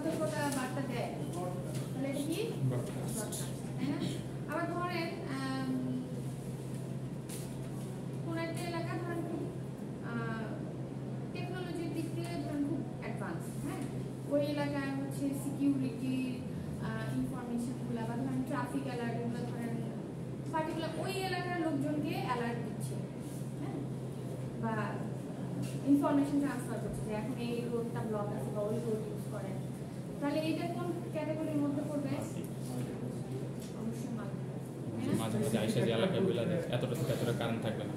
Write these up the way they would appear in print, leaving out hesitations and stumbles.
সতর্কতা বার্তা দেয়, তাহলে এটা কি তাই না? আবার ধরেন কোন একটা এলাকা ধরেন খুব টেকনোলজির দিক দিয়ে ধরেন খুব অ্যাডভান্স, হ্যাঁ, ওই এলাকায় হচ্ছে সিকিউরিটি ইনফরমেশনগুলো বা ধরেন ট্রাফিক অ্যালার্ট এগুলো ধরেন পার্টিকুলার ওই এলাকার লোকজনকে অ্যালার্ট দিচ্ছে, হ্যাঁ, বা ইনফরমেশন ট্রান্সফার করছে যে এখন এই রোডটা ব্লক আছে বা ওই রোড ইউজ করেন, তাহলে এটা কোন ক্যাটাগরির মধ্যে পড়বে? অবশ্যই মাঝে মাঝে আইসা যে এলাকাগুলো এতটা থেকে এতটা কারণ থাকবে না,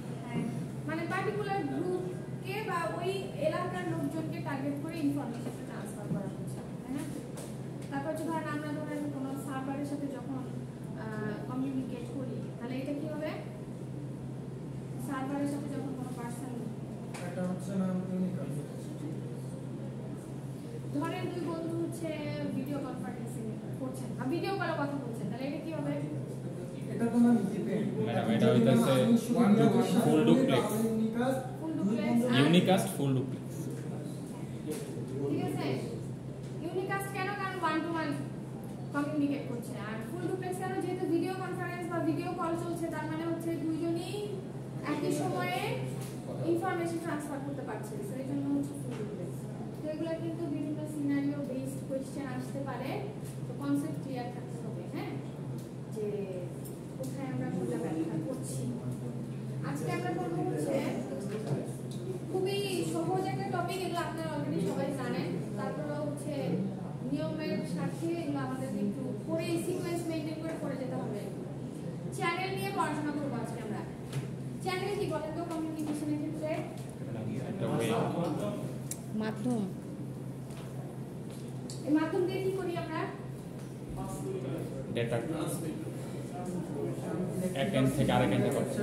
মানে পার্টিকুলার গ্রুপকে বা ওই এলাকার লোকজনকে টার্গেট করে ইনফরমেশনটা ট্রান্সফার করা হচ্ছে, তাই না? তারপর ধরেন আমরা ধরেন কোনো সার্ভারের সাথে যখন কমিউনিকেট করি, তাহলে এটা কি হবে? সার্ভারের সাথে যখন কোনো পার্সন এটা হচ্ছে না ধরেন দুই বন্ধু হচ্ছে ভিডিও কনফারেন্সিং করছেন বা ভিডিও কলে কথা বলছেন, তাহলে এটা কি হবে? এটা তো না ডিপেন্ড ম্যাডাম এটা হইতাছে full duplex, unicast full duplex, ঠিক আছে? ইউনিকাস্ট কেন? কারণ ওয়ান টু ওয়ান কমিউনিকেট করছে। আর ফুল ডুপ্লেক্স কেন? যেহেতু ভিডিও কনফারেন্স বা ভিডিও কল চলছে, তার মানে হচ্ছে দুইজনই একই সময়ে ইনফরমেশন ট্রান্সফার করতে পারছে, সেই জন্য হচ্ছে ফুল ডুপ্লেক্স। তো এগুলো কিন্তু বিভিন্ন সিনারিও বেসড কোয়েশ্চেন আসতে পারে, তো কনসেপ্ট ক্লিয়ার থাকতে হবে, হ্যাঁ, যে কোথায় আমরা কোনটা ব্যাখ্যা করছি। আজকে আমরা করবো হচ্ছে খুবই সহজ একটা টপিক, এগুলো আপনারা অলরেডি সবাই জানেন, তারপরেও হচ্ছে নিয়মের সাথে এগুলো আমাদের একটু পরে সিকোয়েন্স মেইনটেইন করে পড়ে যেতে হবে। চ্যানেল নিয়ে পড়াশোনা করবো আজকে আমরা। চ্যানেল কি বলেন তো কমিউনিকেশনের ক্ষেত্রে? মাধ্যম। এই মাধ্যম দিয়ে কি করি আমরা? ডেটা এক এন্ড থেকে আরেক এন্ডে করছি।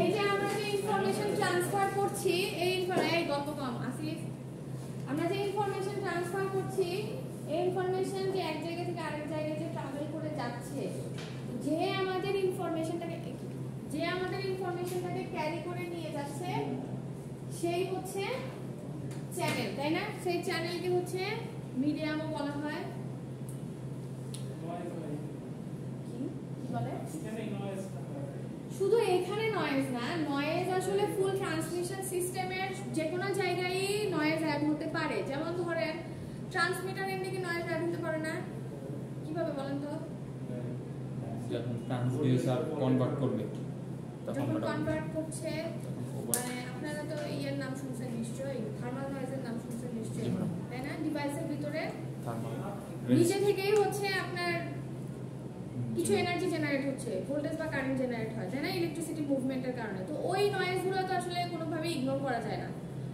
এই যে আমরা যে ইনফরমেশন ট্রান্সফার করছি, এই গল্প কম আসিফ, আমরা যে ইনফরমেশন ট্রান্সফার করছি, এই ইনফরমেশন যে এক জায়গা থেকে আরেক জায়গায় যে ট্রাভেল করে যাচ্ছে, যে আমাদের ইনফরমেশনটাকে ক্যারি করে নিয়ে যাচ্ছে, সেই হচ্ছে চ্যানেল, তাই না? সেই চ্যানেলকে হচ্ছে মিডিয়ামও বলা হয়। কি বলে? শুধু এখানে নয়েজ না, নয়েজ আসলে ফুল ট্রান্সমিশন সিস্টেমের যে কোনো জায়গায় নয়েজ অ্যাড হতে পারে। যেমন ধরেন ট্রান্সমিটার এন্ডে কি নয়েজ অ্যাড হতে পারে না? কিভাবে বলেন তো? যখন ট্রান্সডিউসার কনভার্ট করবে তখন কনভার্ট করছে, মানে আপনারা তো এর নাম শুনছেন নিশ্চয়ই, থার্মাল নয়েজের নাম শুনছেন নিশ্চয়ই, তাই না? ডিভাইসের ভিতরে নিচে থেকেই হচ্ছে আপনার কিছু এনার্জি জেনারেট হচ্ছে, ভোল্টেজ বা কারেন্ট জেনারেট হয়, তাই না? ইলেকট্রিসিটি মুভমেন্টের কারণে। তো ওই নয়েজগুলো তো আসলে কোনোভাবেই ইগনোর করা যায় না,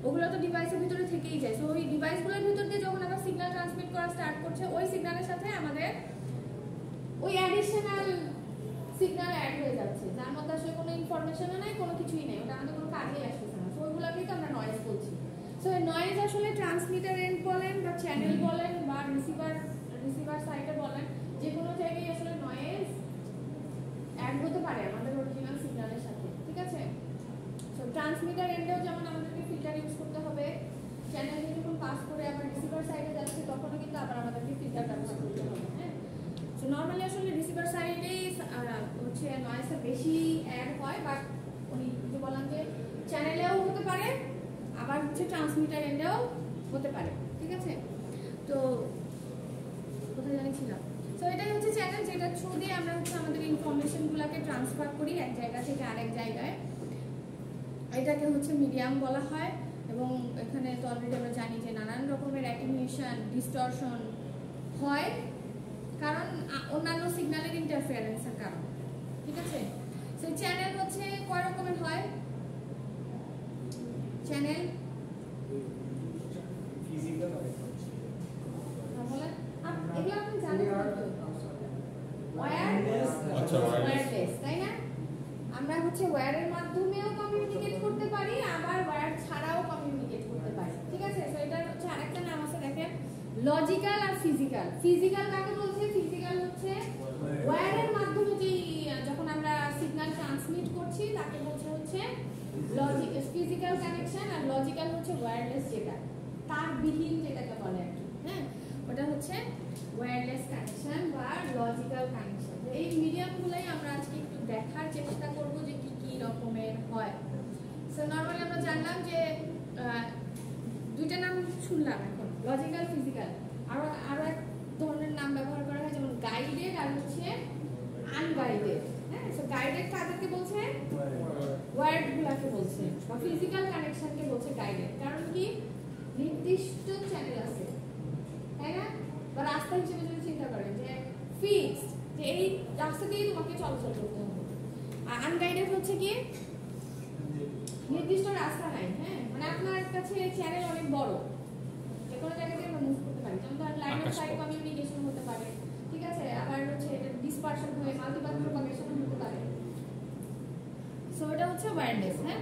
ওগুলো তো ডিভাইসের ভিতরে থেকেই যায়। তো ওই ডিভাইসগুলোর ভিতর দিয়ে যখন আবার সিগন্যাল ট্রান্সমিট করা স্টার্ট করছে, ওই সিগন্যালের সাথে আমাদের ওই অ্যাডিশনাল সিগন্যাল অ্যাড হয়ে যাচ্ছে, যার মধ্যে আসলে কোনো ইনফরমেশনও নাই, কোনো কিছুই নেই, ওটা আমাদের কোনো কাজেই আসতেছে না। তো ওইগুলোকেই তো আমরা নয়েজ বলছি। সো এই নয়েজ আসলে ট্রান্সমিটার এন্ড বলেন বা চ্যানেল বলেন বা রিসিভার সাইডে বলেন, যে কোনো জায়গায় আসলে নয়েজ অ্যাড হতে পারে আমাদের অরিজিনাল সিগন্যালের সাথে, ঠিক আছে? সো ট্রান্সমিটার এন্ডেও যেমন আমাদেরকে ফিল্টার ইউজ করতে হবে, চ্যানেল দিয়ে যখন পাস করে আবার রিসিভার সাইডে যাচ্ছে তখনও কিন্তু আবার আমাদেরকে ফিল্টার ব্যবহার করতে হবে, হ্যাঁ। সো নর্মালি আসলে রিসিভার সাইডেই হচ্ছে নয়েজটা বেশি অ্যাড হয়, বাট উনি যে বললাম যে চ্যানেলেও হতে পারে, আবার হচ্ছে ট্রান্সমিটার এন্ডেও হতে পারে, ঠিক আছে? তো কোথায় জানিয়েছিলাম? তো এটাই হচ্ছে চ্যানেল, যেটা থ্রু দিয়ে আমরা হচ্ছে আমাদের ইনফরমেশনগুলোকে ট্রান্সফার করি এক জায়গা থেকে আরেক জায়গায়। এটাকে হচ্ছে মিডিয়াম বলা হয়। এবং এখানে তো অলরেডি আমরা জানি যে নানান রকমের অ্যাটেনুয়েশন, ডিস্টরশন হয়, কারণ অন্যান্য সিগন্যালের ইন্টারফারেন্সের কারণে, ঠিক আছে? সেই চ্যানেল হচ্ছে কয় রকমের হয়? চ্যানেল ফিজিক্যাল বলেন, এগুলো আপনি জানেন তো, ওয়্যারলেস, তাই না? আমরা হচ্ছে ওয়্যারের মাধ্যমেও কমিউনিকেট করতে পারি, আবার ওয়্যার ছাড়াও কমিউনিকেট করতে পারি, ঠিক আছে? সো এটা হচ্ছে আরেকটা নাম আছে, দেখেন, লজিক্যাল আর ফিজিক্যাল। ফিজিক্যাল কাকে বলছে? ফিজিক্যাল হচ্ছে ওয়্যারের মাধ্যমে যে যখন আমরা সিগন্যাল ট্রান্সমিট করছি তাকে বলছে হচ্ছে ফিজিক্যাল কানেকশন, আর লজিক্যাল হচ্ছে ওয়্যারলেস, যেটা তার বিহীন যেটাকে বলে। শুনলাম এখন, লজিক্যাল ফিজিক্যাল। আরো এক ধরনের নাম ব্যবহার করা হয়, যেমন গাইডেড আর হচ্ছে আনগাইডেড। হ্যাঁ, সো গাইডেড কাদেরকে বলছে? ওয়ার্ড গুলাকে বলছে, বা ফিজিক্যাল কানেকশনকে বলছে গাইডেড। কারণ কি, নির্দিষ্ট চ্যানেল আছে, তাই না? বা রাস্তা হিসেবে যদি চিন্তা করেন যে ফিক্সড, যে এই রাস্তা দিয়ে তোমাকে চলাচল করতে হবে। আর আনগাইডেড হচ্ছে কি, নির্দিষ্ট রাস্তা নাই। হ্যাঁ, মানে আপনার কাছে চ্যানেল অনেক বড়, যে কোনো জায়গাতে আমরা মুভ করতে পারি, যেমন ধরেন লাইন অফ সাইট কমিউনিকেশন হতে পারে, ঠিক আছে? আবার হচ্ছে এটা ডিসপারশন হয়ে মাল্টিপাল প্রপাগেশন হতে পারে। সো এটা হচ্ছে ওয়্যারলেস। হ্যাঁ,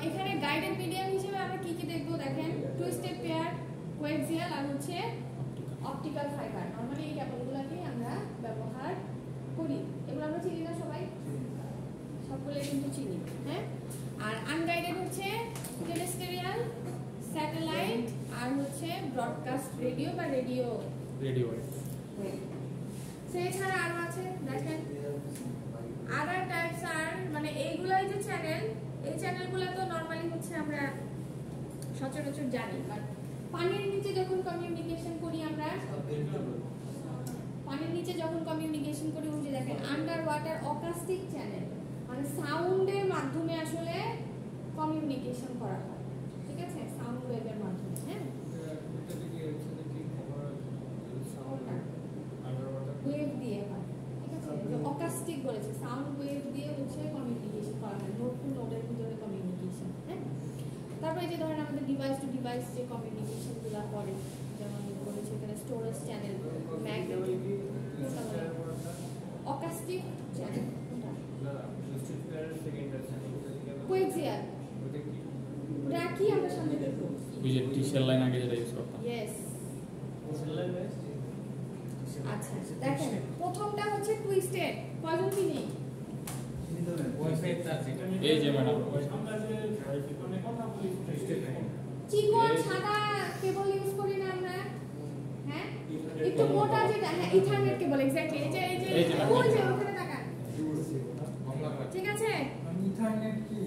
এখানে গাইডেড মিডিয়াম হিসেবে আমরা কি কি দেখবো দেখেন, টুইস্টেড পেয়ার, কোয়াক্সিয়াল আর হচ্ছে অপটিক্যাল ফাইবার। নরমালি এই কেবলগুলোকে আমরা ব্যবহার করি, এগুলো আমরা চিনি না সবাই, সবগুলো কিন্তু চিনি। হ্যাঁ, আর আনগাইডেড হচ্ছে টেরেস্ট্রিয়াল, স্যাটেলাইট আর হচ্ছে ব্রডকাস্ট রেডিও বা রেডিও ওয়েভ। এছাড়া আরো আছে দেখেন আদার টাইপস আর, মানে এইগুলাই যে চ্যানেল, এই চ্যানেলগুলো তো নরমালি হচ্ছে আমরা সচরাচর জানি, বাট পানির নিচে যখন কমিউনিকেশন করি আমরা, পানির নিচে যখন কমিউনিকেশন করি, ওই যে দেখেন আন্ডার ওয়াটার অকাস্টিক চ্যানেল, মানে সাউন্ডের মাধ্যমে আসলে কমিউনিকেশন করা হয়, ঠিক আছে? সাউন্ড ওয়েভের মাধ্যমে। হ্যাঁ, ওয়েভ দিয়ে হয়, ঠিক আছে? যে অকাস্টিক বলেছে, সাউন্ড ওয়েভ দিয়ে হচ্ছে কমিউনিকেশন করা হয়, নোড টু নোডের ভিতরে কমিউনিকেশন। হ্যাঁ, তারপরে যে ধরেন আমাদের ডিভাইস টু ডিভাইস যে কমিউনিকেশন গুলো করে, যেমন বলেছে এখানে storage channel, magnetic, acoustic channel, coaxial, ওটা কি আমরা সামনে দেখব, ওই যে টিশেল লাইন আগে যেটা ইউজ করতাম। ইয়েস। আচ্ছা দেখেন, প্রথমটা হচ্ছে টুইস্টেড, কয়জন চিনি? এই যে ম্যাডাম চিকন সাদা কেবল ইউজ করি না আমরা, হ্যাঁ? একটু মোটা যেটা, হ্যাঁ, ইথারনেট কেবল, এক্স্যাক্টলি। এই যে ওই যে ওখানে তাকান, ঠিক আছে? ইথারনেট কি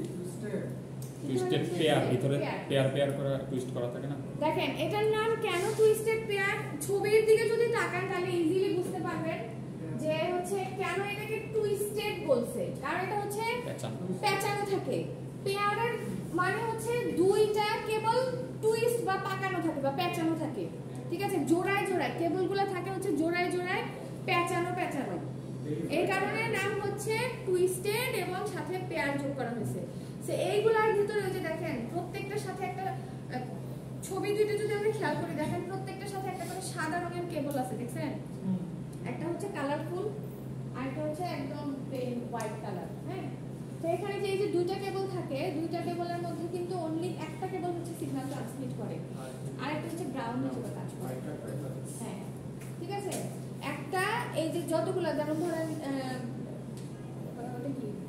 টুইস্টেড পেয়ার, ভিতরে পেয়ার করা টুইস্ট করা থাকে না? দেখেন এটার নাম কেন টুইস্টেড পেয়ার, ছবির দিকে যদি তাকান তাহলে ইজিলি বুঝতে পারবেন যে হচ্ছে কেন এটাকে টুইস্টেড বলছে। কারণ এটা হচ্ছে পেঁচানো থাকে। পেয়ারের মানে হচ্ছে দুইটা কেবল টুইস্ট বা পাকানো থাকে বা পেঁচানো থাকে, ঠিক আছে? জোড়ায় জোড়ায় কেবলগুলো থাকে হচ্ছে জোড়ায় জোড়ায় পেঁচানো। এই কারণে নাম হচ্ছে টুইস্টেড এবং সাথে পেয়ার যোগ করা হয়েছে। সো এইগুলোর ভিতরে ওই যে দেখেন প্রত্যেকটার সাথে একটা ছবি দুইটা যদি আমরা খেয়াল করি, দেখেন প্রত্যেকটার সাথে একটা করে সাদা রঙের কেবল আছে, দেখছেন? একটা হচ্ছে কালারফুল আর একটা হচ্ছে একদম প্লেন হোয়াইট কালার। হ্যাঁ, তো এখানে যে এই যে দুইটা কেবল থাকে, দুইটা কেবলের মধ্যে কিন্তু অনলি একটা কেবল হচ্ছে সিগন্যাল ট্রান্সমিট করে, আর একটা হচ্ছে গ্রাউন্ড হিসেবে কাজ করে। হ্যাঁ, ঠিক আছে? একটা এই যে যতগুলো, যেমন ধরেন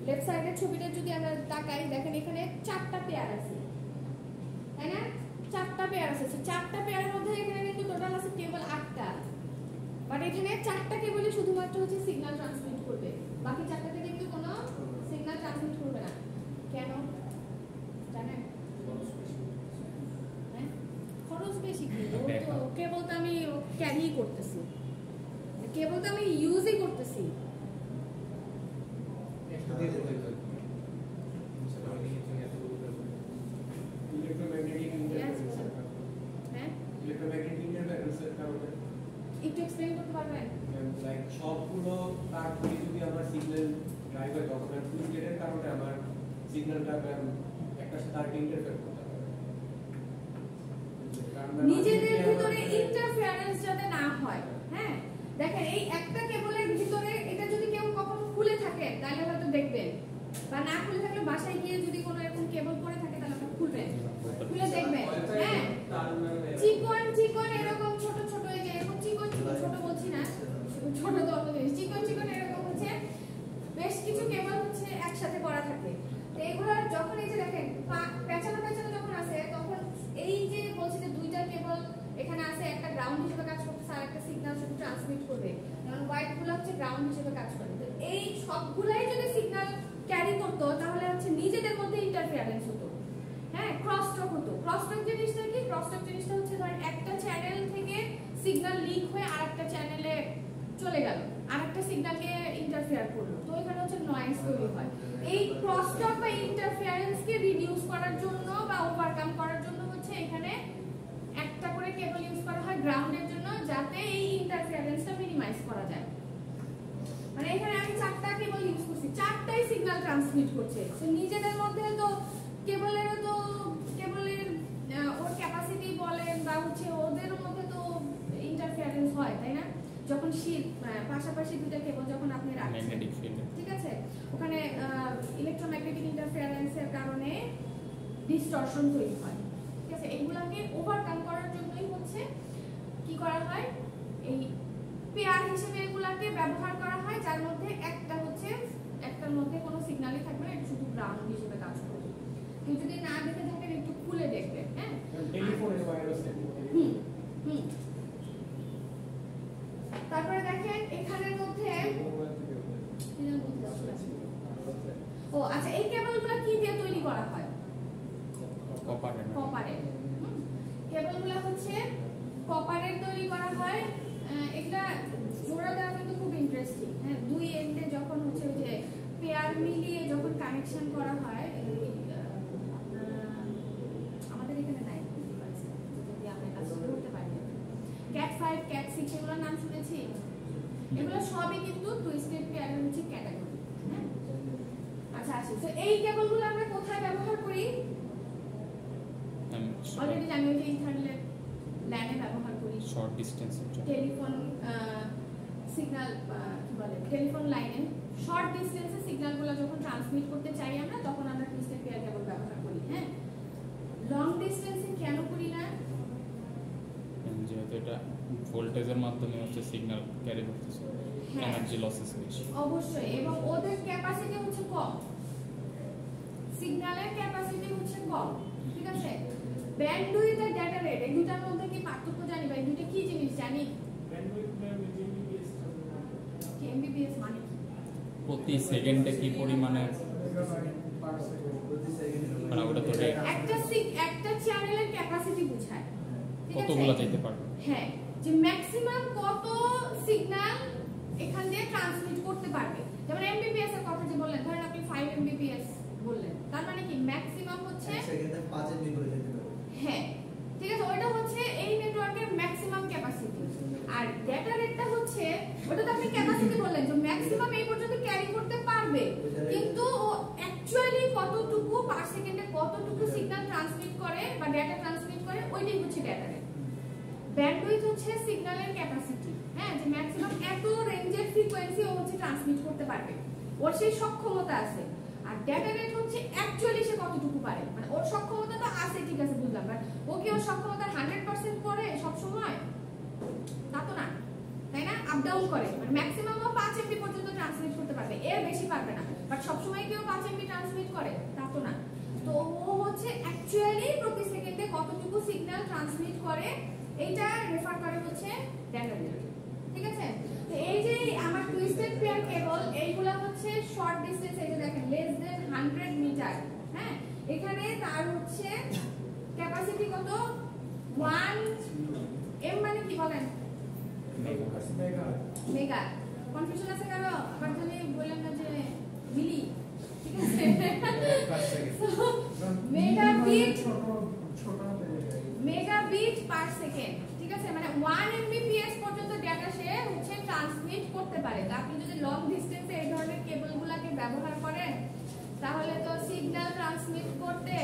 লেফট সাইডের ছবিটা যদি আমরা তাকাই, দেখেন এখানে 4টা পেয়ার আছে, তাই না? 4টা পেয়ার আছে। চারটা পেয়ারের মধ্যে এখানে কিন্তু টোটাল আছে কেবল 8টা, বাট এখানে 4টা কেবলই শুধুমাত্র হচ্ছে সিগন্যাল ট্রান্সমিট করবে, বাকি 4টাতে কিন্তু কোনো সিগন্যাল ট্রান্সমিট করবে না। কেন জানেন? হ্যাঁ, খরচ বেশি। কি তো কেবল তো আমি ক্যারি করতেছি, কেবল তো আমি ইউজই করতেছি। একটু এক্সপ্লেইন করতে পারবেন? লাইক সবগুলো তারপরে যদি আমার সিগন্যাল ড্রাইভ হয় তখন টুইস্টেডের কারণে আমার সিগন্যালটা একটা সাথে আরেকটা ইন্টারফেয়ার করতে পারে, নিজেদের ভিতরে ইন্টারফারেন্স যাতে না হয়। হ্যাঁ, দেখেন এই একটা কেবলের ভিতরে এটা যদি কেউ কখনো খুলে থাকে তাহলে হয়তো দেখবেন, বা না খুলে থাকলে বাসায় গিয়ে যদি কোনো এরকম কেবল পড়ে থাকে তাহলে আপনি খুলবেন, খুলে দেখবেন। হ্যাঁ, চিকন এরকম ছোট ছোট, এই যে এরকম চিকন ছোট বলছি না, ছোট তো অন্য জিনিস, চিকন এরকম হচ্ছে বেশ কিছু কেবল হচ্ছে একসাথে করা থাকে। তো এগুলো যখন এই যে দেখেন পেঁচানো যখন আসে, তখন এই যে বলছি যে দুইটা কেবল এখানে আছে, একটা গ্রাউন্ড হিসেবে কাজ করতেছে আর একটা সিগন্যাল শুধু ট্রান্সমিট করবে, যেমন হোয়াইট গুলো হচ্ছে গ্রাউন্ড হিসেবে কাজ করে। তো এই সবগুলাই যদি সিগন্যাল ক্যারি করতো তাহলে হচ্ছে নিজেদের মধ্যে ইন্টারফারেন্স হতো। হ্যাঁ, ক্রস টক হতো। ক্রস টক জিনিসটা কি? ক্রস টক জিনিসটা হচ্ছে চলে গেল, আরেকটা সিগন্যালকে ইন্টারফেয়ার করলো, তো এখানে হচ্ছে নয়েজ তৈরি হয়। এই ক্রসটক বা ইন্টারফেয়ারেন্সকে রিডিউস করার জন্য বা ওভারকাম করার জন্য হচ্ছে এখানে একটা করে কেবল ইউজ করা হয় গ্রাউন্ডের জন্য, যাতে এই ইন্টারফেয়ারেন্সটা মিনিমাইজ করা যায়। মানে এখানে আমি 4টা কেবল ইউজ করছি, 4টাই সিগন্যাল ট্রান্সমিট করছে। তো নিজেদের মধ্যে তো কেবলের ওর ক্যাপাসিটি বলেন বা হচ্ছে ওদের মধ্যে তো ইন্টারফেয়ারেন্স হয়, তাই না? যখন পাশাপাশি দুটো কেবল যখন আপনি রাখছেন, ঠিক আছে, ওখানে ইলেকট্রোম্যাগনেটিক ইন্টারফেয়ারেন্সের কারণে ডিসটরশন তৈরি হয়, ঠিক আছে। এগুলাকে ওভারকাম করার জন্যই হচ্ছে কি করা হয়, এই পেয়ার হিসেবে এগুলাকে ব্যবহার করা হয়, যার মধ্যে একটা হচ্ছে একটার মধ্যে কোনো সিগন্যালই থাকবে না, এটা শুধু গ্রাউন্ড হিসেবে কাজ করবে। কেউ যদি না দেখে থাকেন একটু খুলে দেখবেন, হ্যাঁ। টেলিফোনের ওয়্যারলেস টেলিফোন। তারপরে দেখেন এখানের মধ্যে ও আচ্ছা, এই কেবলগুলো কি দিয়ে তৈরি করা হয়? কপারের। কেবলগুলো হচ্ছে কপারের তৈরি করা হয়। এটা জোড়া দেওয়া কিন্তু খুব ইন্টারেস্টিং, হ্যাঁ। দুই এন্ডে যখন হচ্ছে ওই যে পেয়ার মিলিয়ে যখন কানেকশন করা হয়, আমাদের এখানে নাই যদি আমরা কাজ করতে পারি। ক্যাট 5, ক্যাট 6 এগুলোর নাম শুনেছি, এগুলো সবই কিন্তু টুইস্টেড পেয়ারের হচ্ছে ক্যাটাগরি, হ্যাঁ। আচ্ছা আসি, তো এই কেবলগুলো আমরা কোথায় ব্যবহার করি? অলরেডি জানি যে ইথারনেট ল্যানে ব্যবহার করি, শর্ট ডিসটেন্স টেলিফোন সিগন্যাল কি বলে, টেলিফোন লাইনে শর্ট ডিসটেন্সে সিগন্যালগুলো যখন ট্রান্সমিট করতে চাই আমরা, তখন আমরা টুইস্টেড পেয়ার কেবল ব্যবহার করি, হ্যাঁ। লং ডিসটেন্সে কেন করি না? যেহেতু এটা ভোল্টেজের মাধ্যমে হচ্ছে সিগন্যাল ক্যারি করতেছে, এনার্জি লসেস বেশি অবশ্যই, এবং ওদের ক্যাপাসিটি হচ্ছে কম, সিগন্যালের ক্যাপাসিটি হচ্ছে কম, ঠিক আছে। ব্যান্ডউইথ আর ডেটা রেট, এই দুটার মধ্যে কি পার্থক্য জানি বা এই দুটো কি জিনিস জানি? এমবিপিএস মানে কি? প্রতি সেকেন্ডে কি পরিমাণে, মানে ওটা তো একটা চ্যানেলের ক্যাপাসিটি বোঝায়, কতগুলো যেতে পারবে, হ্যাঁ, যে ম্যাক্সিমাম কত সিগন্যাল এখান দিয়ে ট্রান্সমিট করতে পারবে। যেমন এমবিপিএস এর কথা যে বললেন, ধরেন আপনি 5 এমবিপিএস বললেন, তার মানে কি ম্যাক্সিমাম হচ্ছে সেকেন্ডে 5 এমবি করে যেতে পারবে, হ্যাঁ, ঠিক আছে। ওটা হচ্ছে এই নেটওয়ার্কের ম্যাক্সিমাম ক্যাপাসিটি। আর ডেটা রেটটা হচ্ছে ওটা তো আপনি ক্যাপাসিটি বললেন যে ম্যাক্সিমাম এই পর্যন্ত ক্যারি করতে পারবে, কিন্তু ও অ্যাকচুয়ালি কতটুকু পার সেকেন্ডে কতটুকু সিগন্যাল ট্রান্সমিট করে বা ডেটা ট্রান্সমিট করে, ওইটাই হচ্ছে ডেটা রেট। ব্যান্ডউইথ হচ্ছে সিগন্যালের ক্যাপাসিটি, হ্যাঁ, যে ম্যাক্সিমাম এত রেঞ্জের ফ্রিকোয়েন্সি ও হচ্ছে ট্রান্সমিট করতে পারবে, ওর সেই সক্ষমতা আছে। আর ডেটা রেট হচ্ছে অ্যাকচুয়ালি সে কতটুকু পারে, মানে ওর সক্ষমতা তো আছে, ঠিক আছে, বুঝলাম, বাট ও কি ওর সক্ষমতা 100% করে সব সময়? তা তো না, তাই না? আপ ডাউন করে, মানে ম্যাক্সিমাম ও 5 এমবি পর্যন্ত ট্রান্সমিট করতে পারবে, এর বেশি পারবে না। বাট সব সময় কি ও 5 এমবি ট্রান্সমিট করে? তা তো না। তো ও হচ্ছে অ্যাকচুয়ালি প্রতি সেকেন্ডে কতটুকু সিগন্যাল ট্রান্সমিট করে, এইটা রেফার করে হচ্ছে ডেটা রেট, ঠিক আছে। তো এই যে আমার টুইস্টেড পেয়ার কেবল, এইগুলা হচ্ছে শর্ট ডিসটেন্স, এই যে দেখেন লেস দেন 100 মিটার, হ্যাঁ। এখানে তার হচ্ছে ক্যাপাসিটি কত? 1 এম মানে কি বলেন? মেগা। কনফিউশন আছে কারো? আবার যদি বলেন না যে মিলি, ঠিক আছে। মেগাবিট পার সেকেন্ড, ঠিক আছে, মানে 1 এমবিপিএস পর্যন্ত ডেটা সে হচ্ছে ট্রান্সমিট করতে পারে। তো আপনি যদি লং ডিসটেন্সে এই ধরনের কেবলগুলোকে ব্যবহার করেন, তাহলে তো সিগন্যাল ট্রান্সমিট করতে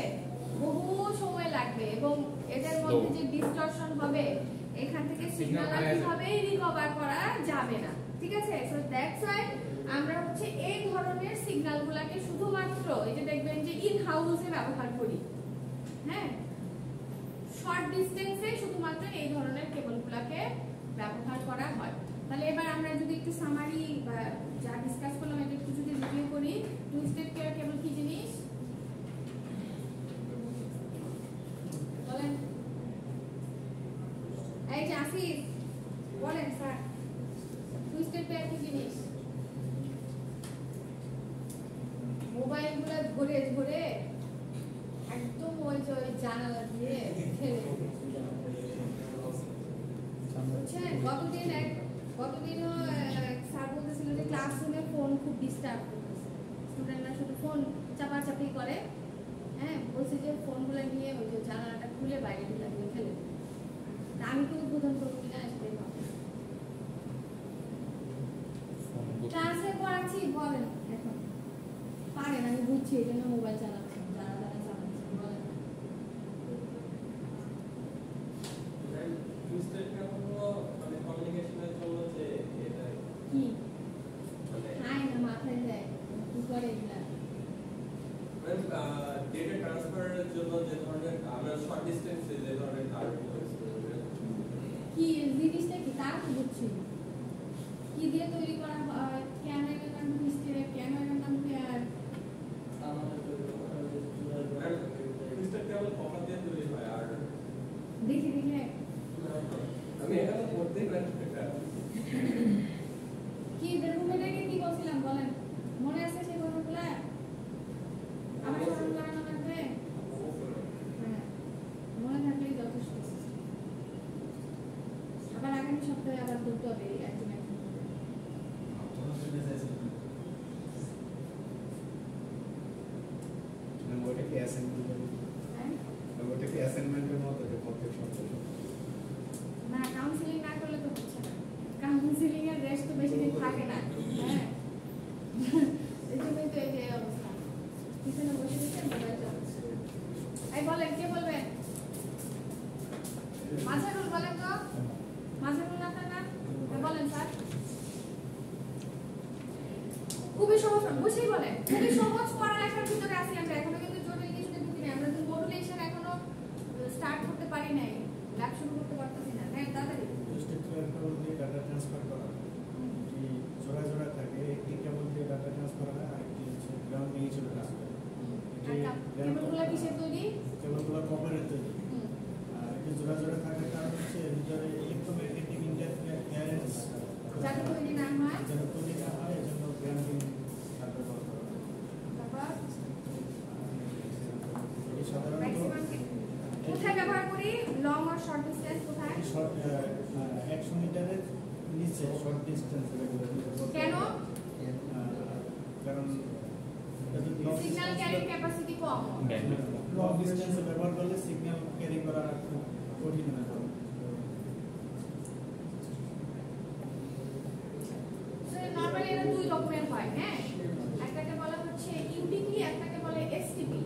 বহু সময় লাগবে, এবং এদের মধ্যে যে ডিসটরশন হবে, এখান থেকে সিগন্যাল আর কিভাবেই রিকভার করা যাবে না, ঠিক আছে। সো দ্যাটস ওয়াই আমরা হচ্ছে এই ধরনের সিগন্যালগুলোকে শুধুমাত্র এই যে দেখবেন যে ইন হাউসে ব্যবহার করি, হ্যাঁ। শর্ট ডিসটেন্সে শুধুমাত্র এই ধরনের কেবলগুলোকে ব্যবহার করা হয়। তাহলে এবার আমরা যদি একটু সামারি বা যা ডিসকাস করলাম এটা একটু যদি রিভিউ করি, টুইস্টেড পেয়ার কেবল কি জিনিস বলেন? এই যে আসিফ বলেন স্যার, টুইস্টেড পেয়ার কি জিনিস? মোবাইলগুলো ধরে ধরে একদম ওই যে ওই জানালা দিয়ে ফেলে বুঝছেন। গতদিন ডিস্টার্ব করতেছে। স্টুডেন্টরা শুধু ফোন চাপাচাপি করে। হ্যাঁ, বলছে যে ফোনগুলো নিয়ে ওই যে জানালাটা খুলে বাইরে লাগিয়ে ফেলে দেবে। তা আমি কি উদ্বোধন করবো কিনা সেটাই ভাবছি। ক্লাসে পড়াচ্ছি বলেন এখন পারেন, আমি বুঝছি এই জন্য মোবাইল চালাচ্ছেন, যারা যারা চালাচ্ছেন বলেন। কি খায় না মাথায় দেয় কি করে এগুলা? ডেটা ট্রান্সফারের জন্য যে ধরনের আমরা শর্ট ডিসটেন্সে যে ধরনের তার কি জিনিসটা কি তার কি বুঝছি, কি দিয়ে তৈরি করা হয়, কেন এটার নাম টুইস্টেড, কেন এটার নাম পেয়ার? টুইস্টেড কেবল কপার দিয়ে তৈরি হয়। আর দেখি দেখি আমি এখানে পড়তেই পারি এটা কি ডকুমেন্টে কি বলছিলাম বলেন, মনে আছে সেই কথাগুলো? আবার স্মরণ করানো লাগবে। হ্যাঁ, মনে থাকলেই যথেষ্ট। আবার আগামী সপ্তাহে আবার করতে হবে একদিন একদিন করে। ওটা কি অ্যাসাইনমেন্ট? হ্যাঁ? ওটা কি অ্যাসাইনমেন্টের মতো যে প্রত্যেক সপ্তাহে? না, কাউন্সিলিং না করলে তো হচ্ছে না। কাউন্সিলিং এর রেস্ট তো বেশি দিন থাকে না। হ্যাঁ, এই জন্যই তো এই যে অবস্থা। পিছনে বসে বসে মোবাইল চালাচ্ছে। এই বলেন, কে বলবেন? মাঝারুল বলেন তো। মাঝারুল আপনার নাম? হ্যাঁ, বলেন স্যার। খুবই সহজ, বসেই বলেন। খুবই সহজ পড়ালেখার ভিতরে আছি আমরা, এখনো কিন্তু জটিল কিছুতে ঢুকি নাই। আমরা তো মডুলেশন এখনো স্টার্ট করতে পারি নাই, ল্যাব শুরু করতে পারতেছি না। হ্যাঁ, তাড়াতাড়ি। স্টেট কেবল দিয়ে ডাটা ট্রান্সফার করা, কি জোড়া জোড়া থাকে, একটি কেবল দিয়ে ডাটা ট্রান্সফার হয়, আরেকটি হচ্ছে গ্রাউন্ডিং হিসেবে কাজ করে। কেবলগুলো কিসের তৈরি? কেবলগুলো কপারের তৈরি। আর একটি জোড়া জোড়া থাকার কারণ হচ্ছে ভিতরে ইলেকট্রোম্যাগনেটিক ইন্টারফারেন্স যাতে তৈরি না হয়। যেন তৈরি না হয়, এজন্য গ্রাউন্ডিং ব্যবহার করা হয়। তারপর এটি সাধারণত কোথায় ব্যবহার করি? লং আর শর্ট ডিসটেন্স কোথায়? শর্ট 100 মিটারের নিচে শর্ট ডিসটেন্স কেন? কারণ সিগন্যাল ক্যারিং ক্যাপাসিটি কম। লং ডিসটেন্সে ব্যবহার করলে সিগন্যাল ক্যারি করা খুব কঠিন হয়ে যায়। নরমালি এরা দুই রকমের হয়। হ্যাঁ, একটাকে বলা হচ্ছে ইউটিপি, একটাকে বলে এসটিপি।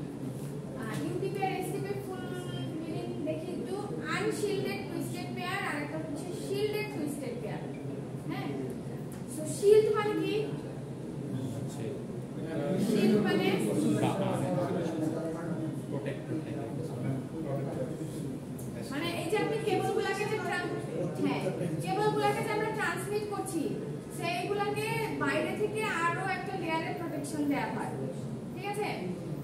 ইউটিপি আর এসটিপি ফুল মিনিং দেখি একটু। আনশিল্ডেড টুইস্টেড পেয়ার আর একটা হচ্ছে শিল্ডেড টুইস্টেড পেয়ার। হ্যাঁ, সো শিল্ড মানে কি? শিল্ড মানে মানে এই যে আপনি কেবলগুলোকে যে কেবলগুলোকে যে আমরা ট্রান্সমিট করছি, সেইগুলোকে বাইরে থেকে আরো একটা লেয়ারে প্রোটেকশন দেওয়া হয়। ঠিক আছে?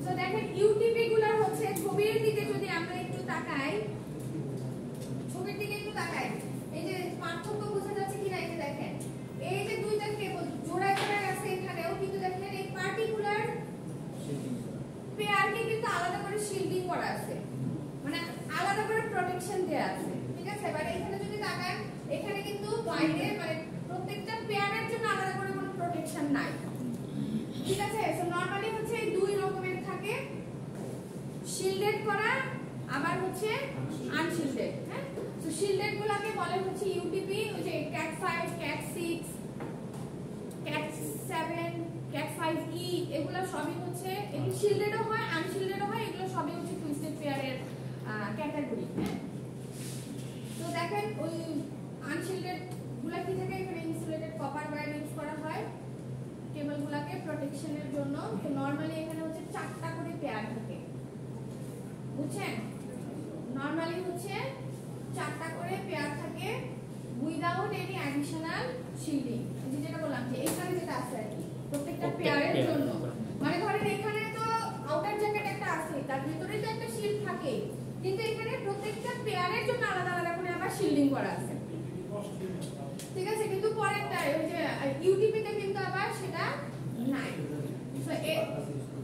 সো দেখেন ইউটিপি গুলো হচ্ছে ছবির দিকে যদি আমরা একটু তাকাই, ছবির দিকে একটু তাকাই, এই যে পার্থক্য বোঝা যাচ্ছে কিনা? এই যে দেখেন, এই যে দুইটা কেবল জোড়া জোড়া আছে, এখানেও কিন্তু দেখেন এই পার্টিকুলার পেয়ারকে কিন্তু আলাদা করে শিল্ডিং করা আছে, মানে আলাদা করে প্রোটেকশন দেয়া আছে। ঠিক আছে? এবার এখানে যদি তাকান, এখানে কিন্তু বাইরে মানে প্রত্যেকটা পেয়ারের জন্য আলাদা করে কোনো প্রোটেকশন নাই। ঠিক আছে? সো নরমালি হচ্ছে এই দুই রকমের থাকে, শিল্ডেড করা আবার হচ্ছে আনশিল্ডেড। হ্যাঁ, সো শিল্ডেড গুলোকে বলে হচ্ছে ইউটিপি, ওই যে cat 5, cat 6, cat 7, cat 5E, এগুলো সবই হচ্ছে, এগুলো শিল্ডেডও হয় আনশিল্ডেডও হয়, এগুলো সবই হচ্ছে টুইস্টেড পেয়ারের ক্যাটাগরি। হ্যাঁ, তো দেখেন ওই আনশিল্ডেড গুলা কি থাকে, এখানে ইনসুলেটেড কপার ওয়্যার ইউজ করা হয় কেবলগুলোকে প্রোটেকশনের জন্য। তো নরমালি এখানে হচ্ছে 4টা করে পেয়ার থাকে, বুঝছেন? নরমালি হচ্ছে 4টা করে পেয়ার থাকে উইদাউট এনি অ্যাডিশনাল শিল্ডিং। যেটা বললাম যে এখানে যেটা আছে আর কি, প্রত্যেকটা পেয়ারের জন্য, মানে ধরেন এখানে তো আউটার জ্যাকেট একটা আছে, তার ভিতরে তো একটা শিল্ড থাকে, কিন্তু এখানে প্রত্যেকটা পেয়ারের জন্য আলাদা আলাদা করে আবার শিল্ডিং করা আছে। ঠিক আছে? কিন্তু পরেরটা ওই যে ইউটিপি তে কিন্তু আবার সেটা নাই। সো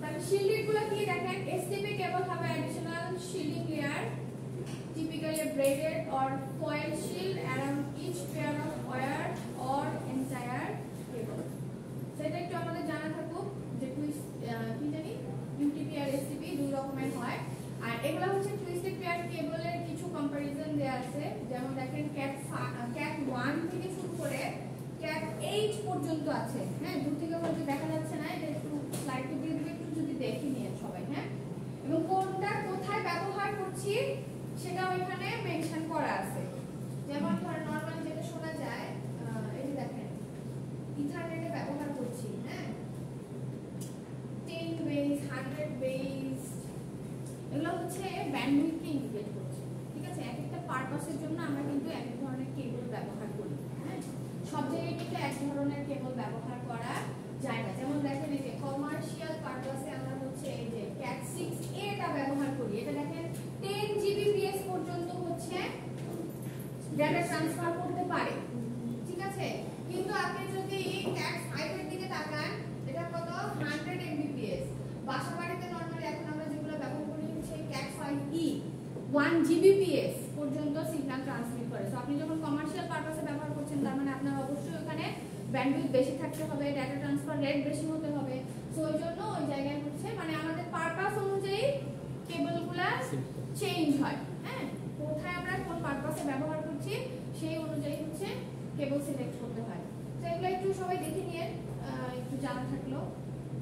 তাহলে শিল্ডিং গুলো কি দেখেন, এসটিপি কেবল হবে additional shielding layer, typically a braided or foil shield around each pair of wire or entire cable. সেটা একটু আমাদের জানা কি জানি ইউটিপি আর এসটিপি দুই রকমের হয়। আর এগুলো হচ্ছে টুইস্টেড পেয়ার কেবলের কিছু কম্পারিজন দেয়া আছে, যেমন দেখেন ক্যাট 1 থেকে শুরু করে ক্যাট 8 পর্যন্ত আছে। হ্যাঁ, দূর থেকে হয়তো দেখা যাচ্ছে না, এটা একটু স্লাইড দিয়ে দিলে একটু যদি দেখে নিয়ে সবাই। হ্যাঁ, এবং কোনটা কোথায় ব্যবহার করছি সেটা ওইখানে মেনশন করা আছে। যেমন ধর নরমালি যেটা শোনা যায়, এই যে দেখেন ইথারনেটে ব্যবহার করছি। হ্যাঁ, 10 বেস 100 বেস এগুলো হচ্ছে ব্যান্ডউইথকে ইন্ডিকেট করছে। ঠিক আছে, এক একটা পারপাসের জন্য আমরা কিন্তু এক এক ধরনের কেবল ব্যবহার করি। হ্যাঁ, সব জায়গায় কিন্তু এক ধরনের কেবল ব্যবহার করা যায় না। যেমন দেখেন এই যে কমার্শিয়াল পারপাসে আমরা হচ্ছে এই যে ক্যাট 6A টা ব্যবহার করি। এটা দেখেন 10 Gbps পর্যন্ত হচ্ছে ডাটা ট্রান্সফার করতে পারে। ঠিক আছে, কিন্তু আপনি যদি ক্যাট 5 এর দিকে তাকান, এটা কত 100 Mbps। বাসা বাড়িতে নরমালি এখন আমরা যেগুলো ব্যবহার করি হচ্ছে ক্যাট 5e 1 Gbps পর্যন্ত সিগন্যাল ট্রান্সমিট করে। সো আপনি যখন কমার্শিয়াল পারপাসে ব্যবহার করছেন, তার মানে আপনার অবশ্যই ওখানে ব্যান্ডউইথ বেশি থাকতে হবে, ডাটা ট্রান্সফার রেট বেশি হতে হবে। সো ওই জন্য ওই জায়গায় হচ্ছে মানে আমাদের পারপাস অনুযায়ী কেবলগুলা চেঞ্জ হয়। হ্যাঁ, কোথায় আমরা কোন পারপাসে ব্যবহার করছি সেই অনুযায়ী হচ্ছে কেবল সিলেক্ট করতে হয়। তো এগুলো একটু সবাই দেখে নিয়ে একটু জানা থাকলো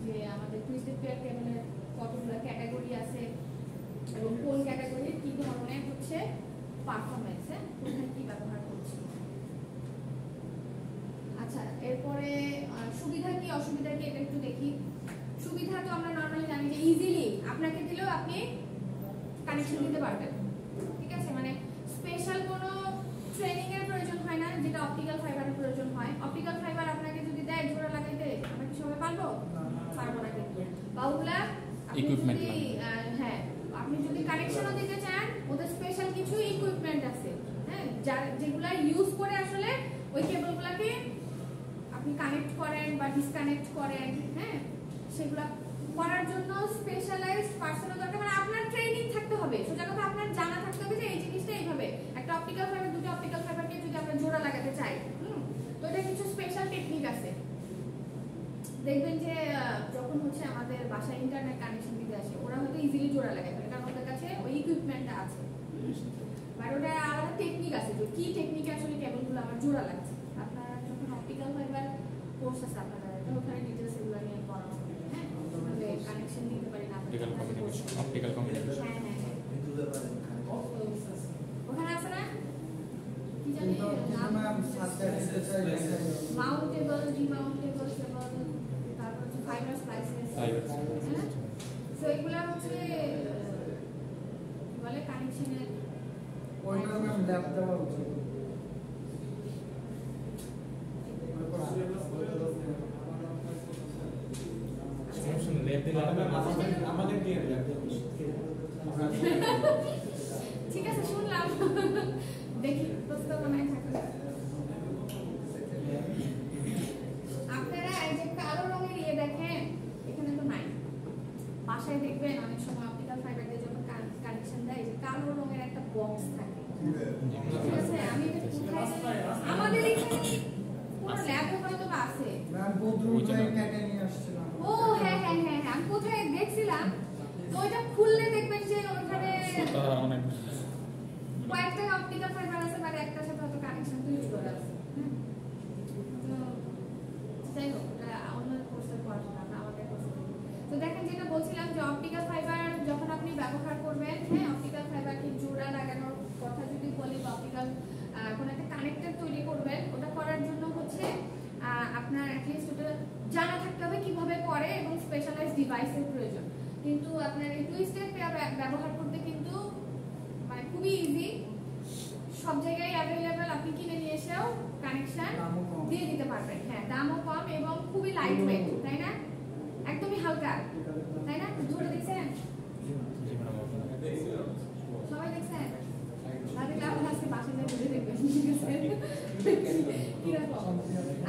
যে আমাদের টুইস্টেড পেয়ার কেবলের কতগুলো ক্যাটাগরি আছে এবং কোন ক্যাটাগরির কি ধরনের হচ্ছে পারফরম্যান্স, কোথায় কি ব্যবহার করছি। আচ্ছা, এরপরে সুবিধা কি অসুবিধা কি এটা একটু দেখি। সুবিধা তো আমরা নরমালি জানি যে ইজিলি আপনাকে দিলেও আপনি কানেকশন দিতে পারবেন। ঠিক আছে, মানে স্পেশাল কোনো ট্রেনিং এর প্রয়োজন হয় না, যেটা অপটিক্যাল ফাইবারের প্রয়োজন হয়। অপটিক্যাল ফাইবার আপনাকে যদি দেয় জোড়া লাগাইতে, আমরা কি সবাই পারবো? পারবো না কিন্তু। বা ওগুলা ইকুইপমেন্ট লাগবে। হ্যাঁ, আপনি যদি কানেকশনও দিতে চান, ওদের স্পেশাল কিছু ইকুইপমেন্ট আছে। হ্যাঁ, যেগুলা ইউজ করে আসলে ওই কেবলগুলোকে আপনি কানেক্ট করেন বা ডিসকানেক্ট করেন। হ্যাঁ, সেগুলা করার জন্য স্পেশালাইজড পার্সনের দরকার। মানে আপনার ট্রেনিং থাকতে হবে, সোজা কথা আপনার জানা থাকতে হবে যে এই জিনিসটা এইভাবে একটা অপটিক্যাল ফাইবার দুটো অপটিক্যাল ফাইবারকে যদি আমরা জোড়া লাগাতে চাই, তো এটা কিছু স্পেশাল টেকনিক আছে। দেখবেন যে যখন হচ্ছে আমাদের বাসায় ইন্টারনেট কানেকশন দিতে আসে, ওরা হয়তো ইজিলি জোড়া লাগাতে পারে কারণ ওদের কাছে ওই ইকুইপমেন্টটা আছে। বাট ওটা আলাদা টেকনিক আছে, যে কি টেকনিকে আসলে কেবলগুলো আমার জোড়া লাগছে। আপনারা যখন অপটিক্যাল ফাইবার কোর্স আছে আপনারা ওখানে ডিটেইলস এগুলো নিয়ে পড়ানো হবে। হ্যাঁ, কিভাবে কানেকশন দিতে পারি না অপটিক্যাল কমিউনিকেশন। হ্যাঁ হ্যাঁ, ওখানে আছে না কি জানি মাউন্টেবল, ডিমাউন্টেবল, তারপর হচ্ছে ফাইবার স্লাইসেস। হ্যাঁ, সো এগুলা হচ্ছে বলে কানেকশনের ওইটার নাম ল্যাব দেওয়া উচিত। আমাদের দিয়ে ঠিক আছে, শুনলাম। দেখি প্রস্তাবনায় থাকলে আপনারা এই যে কালো রঙের ইয়ে দেখেন, এখানে তো নাই। বাসায় দেখবেন অনেক সময় অপটিক্যাল ফাইবার দিয়ে যখন কানেকশন দেয়, এই যে কালো রঙের একটা বক্স থাকে। ঠিক আছে, আমি এটা কোথায় আমাদের এখানে পুরো ল্যাবে হয়তো আছে। ম্যাম বদরুল ভাই কেটে নিয়ে আসছিলাম। ও হ্যাঁ হ্যাঁ হ্যাঁ, আমি কোথায় দেখছিলাম। তো ওইটা খুললে দেখবেন যে ওখানে অনেক কয়েকটা অপটিক্যাল ফাইবার আছে, মানে একটার সাথে হয়তো কানেকশন তৈরি করা আছে। তো যাই হোক, ওটা অন্য কোর্সের পড়াশোনা, আমাদের কোর্সে। তো দেখেন যেটা বলছিলাম যে অপটিক্যাল ফাইবার যখন আপনি ব্যবহার করবেন, হ্যাঁ, অপটিক্যাল ফাইবারকে জোড়া লাগানোর কথা যদি বলি বা অপটিক্যাল কোনো একটা কানেক্টর তৈরি করবেন, ওটা করার জন্য হচ্ছে আপনার অ্যাটলিস্ট ওটা জানা থাকতে হবে কিভাবে করে এবং স্পেশালাইজড ডিভাইসের প্রয়োজন। কিন্তু আপনার এই টুইস্টেড পেয়ার ব্যবহার করতে কিন্তু মানে খুবই ইজি, সব জায়গায় অ্যাভেলেবল। আপনি কিনে নিয়ে এসেও কানেকশন দিয়ে দিতে পারবেন। হ্যাঁ, দামও কম এবং খুবই লাইট ওয়েট, তাই না? একদমই হালকা, তাই না? ধরে দেখছেন সবাই, দেখছেন? তাহলে আপনি আজকে বাসায় যাই ধরে দেখবেন। ঠিক আছে, কিরকম?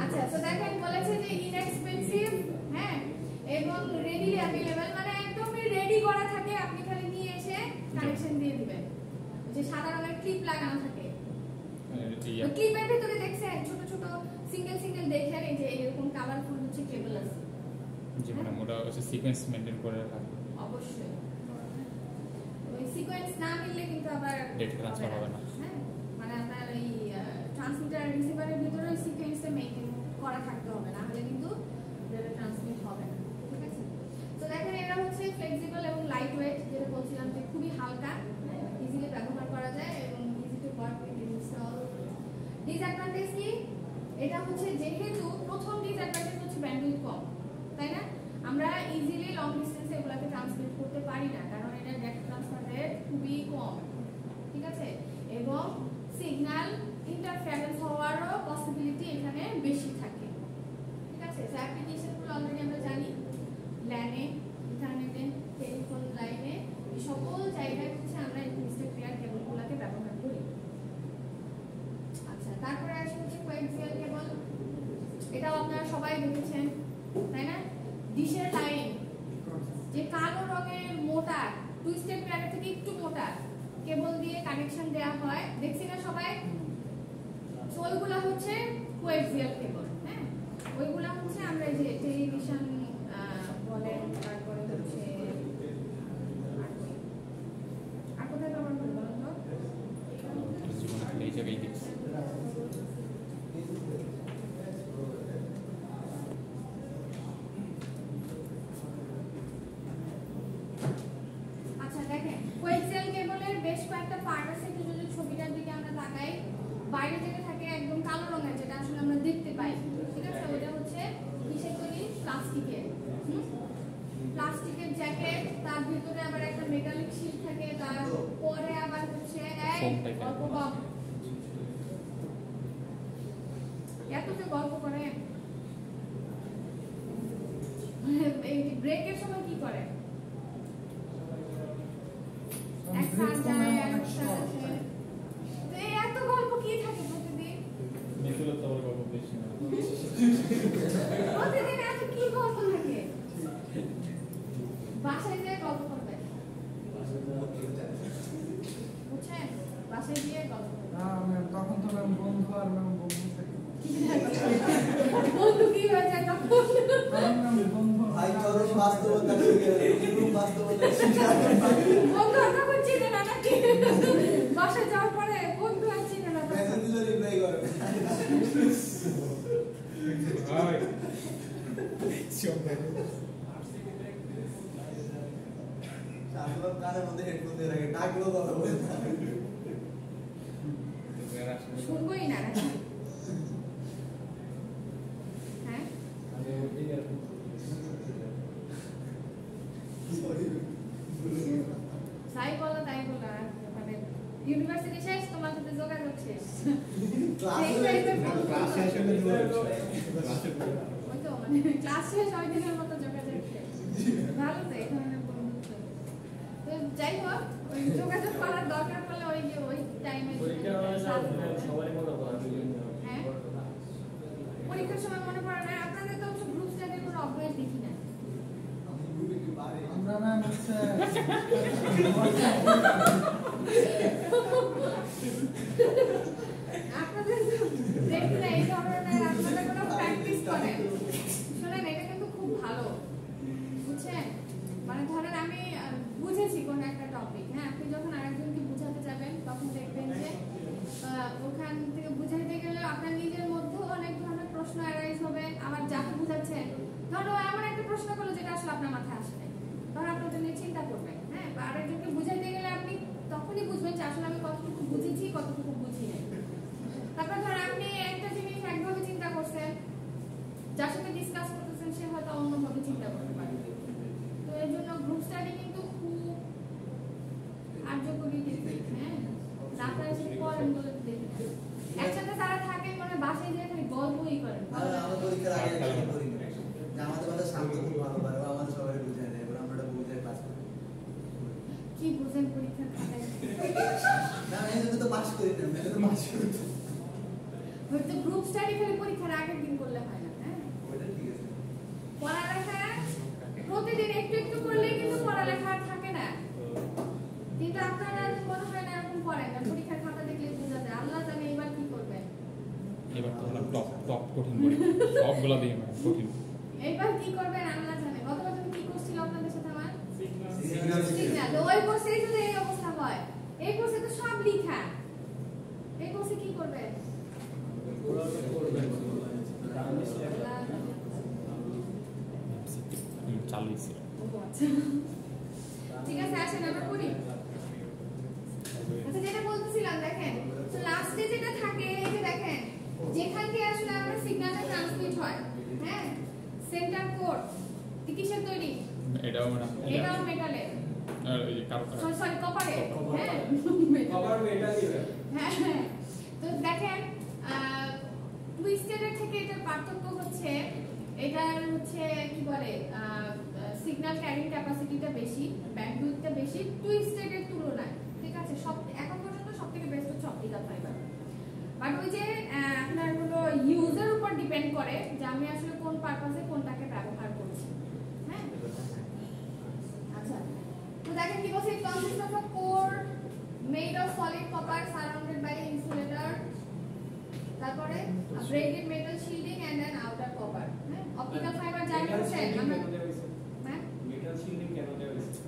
আচ্ছা, তো দেখেন বলেছে যে ইনএক্সপেন্সিভ, হ্যাঁ, এবং রেডিলি অ্যাভেলেবল, মানে একদমই রেডি করা থাকে, আপনি খালি নিয়ে এসে কানেকশন দিয়ে দিবেন। যে সাদা রঙের ক্লিপ লাগানো থাকে, ক্লিপের ভিতরে দেখছেন ছোট ছোট সিঙ্গেল সিঙ্গেল দেখেন এই যে এরকম কালারফুল হচ্ছে কেবল আছে। যে মানে ওটা হচ্ছে সিকোয়েন্স মেনটেন করে রাখা অবশ্যই ওই সিকোয়েন্স না মিললে কিন্তু আবার ডেটা ট্রান্সফার হবে না। হ্যাঁ মানে আপনার এই ট্রান্সমিটার আর রিসিভারের ভিতরে ওই সিকোয়েন্সটা মেইনটেইন করা থাকতে হবে, না হলে কিন্তু ডেটা ট্রান্সমিট হবে না। ঠিক আছে, তো দেখেন এরা হচ্ছে ফ্লেক্সিবল এবং লাইট ওয়েট, যেটা বলছিলাম যে খুবই হালকা, ইজিলি ব্যবহার করা যায় এবং easy to work with install. Disadvantage কি? এটা হচ্ছে যেহেতু প্রথম ডিসঅ্যাডভান্টেজ হচ্ছে ব্যান্ডউইথ কম, তাই না? আমরা ইজিলি লং ডিসটেন্সে এগুলোকে ট্রান্সমিট করতে পারি না, কারণ এটা ডেটা ট্রান্সফার রেট খুবই কম। ঠিক আছে, এবং সিগন্যাল ইন্টারফারেন্স হওয়ারও পসিবিলিটি এখানে বেশি থাকে। ঠিক আছে, সো অ্যাপ্লিকেশনগুলো অলরেডি আমরা জানি, ল্যানে, ইথারনেটে, টেলিফোন লাইনে, এই সকল জায়গায় হচ্ছে আমরা এই টুইস্টেড পেয়ার কেবলগুলোকে ব্যবহার করি। আচ্ছা, তারপরে আসে হচ্ছে কোয়াক্সিয়াল কেবল। এটাও আপনারা সবাই দেখেছেন, তাই না? ডিশের লাইন যে কালো রঙের মোটা টুইস্টেড পেয়ারের থেকে একটু মোটা কেবল দিয়ে কানেকশন দেওয়া হয়, দেখছি না সবাই? তো ওইগুলা হচ্ছে কোয়াক্সিয়াল কেবল। হ্যাঁ, ওইগুলা হচ্ছে আমরা যে টেলিভিশন বলেন, তারপরে হচ্ছে আর কোথায় ব্যবহার করি বলেন তো? জীবনে এই জায়গায় দেখছি। আচ্ছা দেখেন, কোয়াক্সিয়াল কেবলের বেশ কয়েকটা পার্ট আছে। একটু যদি ছবিটার দিকে আমরা তাকাই, বাইরে যেটা থাকে একদম কালো রঙের, যেটা আসলে আমরা দেখতে পাই, ঠিক আছে, ওটা হচ্ছে কিসের তৈরি? প্লাস্টিকের। প্লাস্টিকের জ্যাকেট, তার ভিতরে আবার একটা মেটালিক শিট থাকে, তার পরে আবার হচ্ছে গল্প বক, এত যে গল্প করে। এই ব্রেকের সময় কি করে? এত গল্প কি থাকে প্রতিদিন? প্রতিদিন এত কি গল্প থাকে? বাসায় গিয়ে গল্প করবেন, বুঝছেন? বাসায় গিয়ে গল্প করবেন। তখন তো ম্যাম বন্ধু আর ম্যাম বন্ধু থাকে। বন্ধু কি হয়ে যায় তখন? বন্ধু ভাই চরম বাস্তবতা বন্ধু আর তখন চিনে না নাকি? বাসায় যাওয়ার পরে বন্ধু আর চিনে না তখন। মেসেজ দিলে রিপ্লাই করে হাই শান্তর কানের মধ্যে হেডফোন দিয়ে রাখে, ডাকলেও কথা বলে না। শুনবোই না নাকি? হ্যাঁ, তাই বলো তাই বলো। মানে ইউনিভার্সিটি শেষ, তোমার সাথে যোগাযোগ শেষ। ক্লাস শেষ হলে ওই তো মানে ক্লাস শেষ, ওই দিনের মতো যোগাযোগ শেষ। ভালো তো এই ধরনের বন্ধুত্ব। তো যাই হোক, ওই যোগাযোগ করার দরকার পড়লে ওই যে ওই টাইমে হ্যাঁ, পরীক্ষার সময় মনে পড়ে না। আপনাদের তো গ্রুপ স্টাডির কোনো অভ্যাস দেখি না। আমরা ম্যাম হচ্ছে আপনাদের দেখি না এই ধরনের, আপনারা কোনো প্র্যাকটিস করেন। শোনেন, এটা কিন্তু খুব ভালো, বুঝছেন? মানে ধরেন আমি বুঝেছি কোনো একটা টপিক, হ্যাঁ, আপনি যখন আরেকজনকে বুঝাতে যাবেন তখন দেখবেন যে ওখান থেকে বুঝাইতে গেলে আপনার নিজের মধ্যেও অনেক ধরনের প্রশ্ন অ্যারাইজ হবে। আবার যাকে বুঝাচ্ছেন, ধরো এমন একটা প্রশ্ন করলো যেটা আসলে আপনার মাথায় আসে নাই, তখন আপনি ওটা নিয়ে চিন্তা করবেন। হ্যাঁ, বা আরেকজনকে বুঝাইতে গেলে আপনি তখনই বুঝবেন যে আসলে আমি কতটুকু বুঝেছি, কতটুকু বুঝি নাই। তারপর ধর আপনি একটা জিনিস একভাবে চিন্তা করছেন, যার সাথে ডিসকাস করতেছেন সে হয়তো অন্যভাবে চিন্তা করতে পারে। তো এই জন্য গ্রুপ স্টাডি কিন্তু খুব কার্যকরী টেকনিক। হ্যাঁ, আপনারা এসে পড়েন বলে দেখি না। একসাথে তারা থাকেন মানে বাসায় যেয়ে খালি গল্পই করেন। আমাদের পরীক্ষার আগে করি না, আমাদের বাসা শান্ত খুব ভালো পারে, আমাদের সবাই বুঝে নেয়, এবার আমরা বুঝে ক্লাস করি। কি বুঝেন পরীক্ষার খাতায়? না এই জন্য তো পাস করি না, মেলে তো পাস করি। হয়তো গ্রুপ স্টাডি খালি পরীক্ষার আগের দিন করলে হয় না। হ্যাঁ, ওটা ঠিক আছে। পড়ালেখা প্রতিদিন একটু একটু করলেই কিন্তু পড়ালেখা আর থাকে না। কিন্তু আপনারা মনে হয় না এরকম করেন না, পরীক্ষার খাতা দেখলে বোঝা যায়। আল্লাহ জানে এবার কি করবেন। এবার তো টপ টপ কঠিন পরীক্ষা সবগুলা দিয়ে কঠিন। এবার কি করবেন আল্লাহ জানে। গতবার তুমি কি করছিল আপনাদের সাথে আমার সিগন্যাল সিগন্যাল, তো ওই কোর্সে যদি এই অবস্থা হয়, এই কোর্সে তো সব লেখা, এই কোর্সে কি করবেন? চালু হয়েছে। ঠিক আছে, আসেন আমরা করি। আচ্ছা, যেটা বলতেছিলাম দেখেন, তো লাস্টে যেটা থাকে এই যে দেখেন, যেখান থেকে আসলে আমরা সিগন্যালটা ট্রান্সমিট হয়, হ্যাঁ, সেন্টার কোর কিসের তৈরি? এটাও এটাও মেটালের, এই কারো সরি কপারের, হ্যাঁ কভার মেটাল দিবেন। হ্যাঁ হ্যাঁ। তো দেখেন টুইস্টেডের থেকে এটার পার্থক্য হচ্ছে, এটার হচ্ছে কি বলে সিগন্যাল ক্যারিং ক্যাপাসিটিটা বেশি, ব্যান্ডউইথটা বেশি টুইস্টেডের তুলনায়, ঠিক আছে। সব এখন পর্যন্ত সবথেকে বেস্ট হচ্ছে অপটিক্যাল ফাইবার। বাট ওই যে আপনার হলো ইউজের উপর ডিপেন্ড করে যে আমি আসলে কোন পারপাসে কোনটাকে ব্যবহার করছি, হ্যাঁ। আচ্ছা, তো দেখেন কি বলছে, consist of a core made of solid copper surrounded by insulator, তারপরে braided metal shielding and an outer copper, হ্যাঁ। অপটিক্যাল ফাইবার যারা হচ্ছে আমরা, হ্যাঁ, মেটাল শিল্ডিং কেন দেওয়া হয়েছে?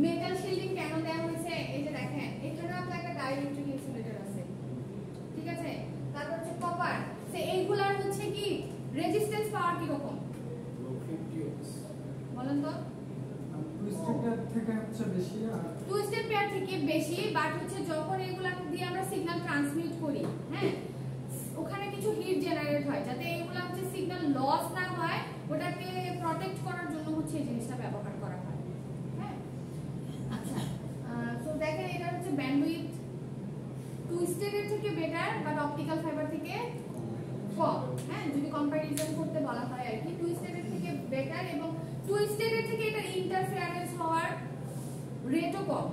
মেটাল শিল্ডিং কেন দেওয়া হয়েছে, এই যে দেখেন এখানে আপনার একটা ডাইইলেকট্রিক ইনসুলেটর আছে, ঠিক আছে। তারপর হচ্ছে কপার, সে এইগুলার হচ্ছে কি রেজিস্ট্যান্স পাওয়ার কি রকম বলেন তো? টুইস্টেড থেকে হচ্ছে বেশি, আর টুইস্টেড পেয়ার থেকে বেশি, বাট হচ্ছে যখন এগুলা দিয়ে আমরা সিগন্যাল ট্রান্সমিট করি, হ্যাঁ, ওখানে কিছু হিট জেনারেট হয় যাতে এগুলা হচ্ছে সিগন্যাল লস না হয়, ওটাকে প্রটেক্ট করার জন্য হচ্ছে এই জিনিসটা ব্যবহার করা হয়, হ্যাঁ। আচ্ছা, তো দেখেন এটা হচ্ছে ব্যান্ডউইথ টুইস্টেডের থেকে বেটার, বাট অপটিক্যাল ফাইবার থেকে কম, হ্যাঁ, যদি কম্পারিজন করতে বলা হয় আর কি, টুইস্টেডের থেকে বেটার, এবং টুইস্টেডের থেকে এটা ইন্টারফেয়ারেন্স হওয়ার রেটও কম।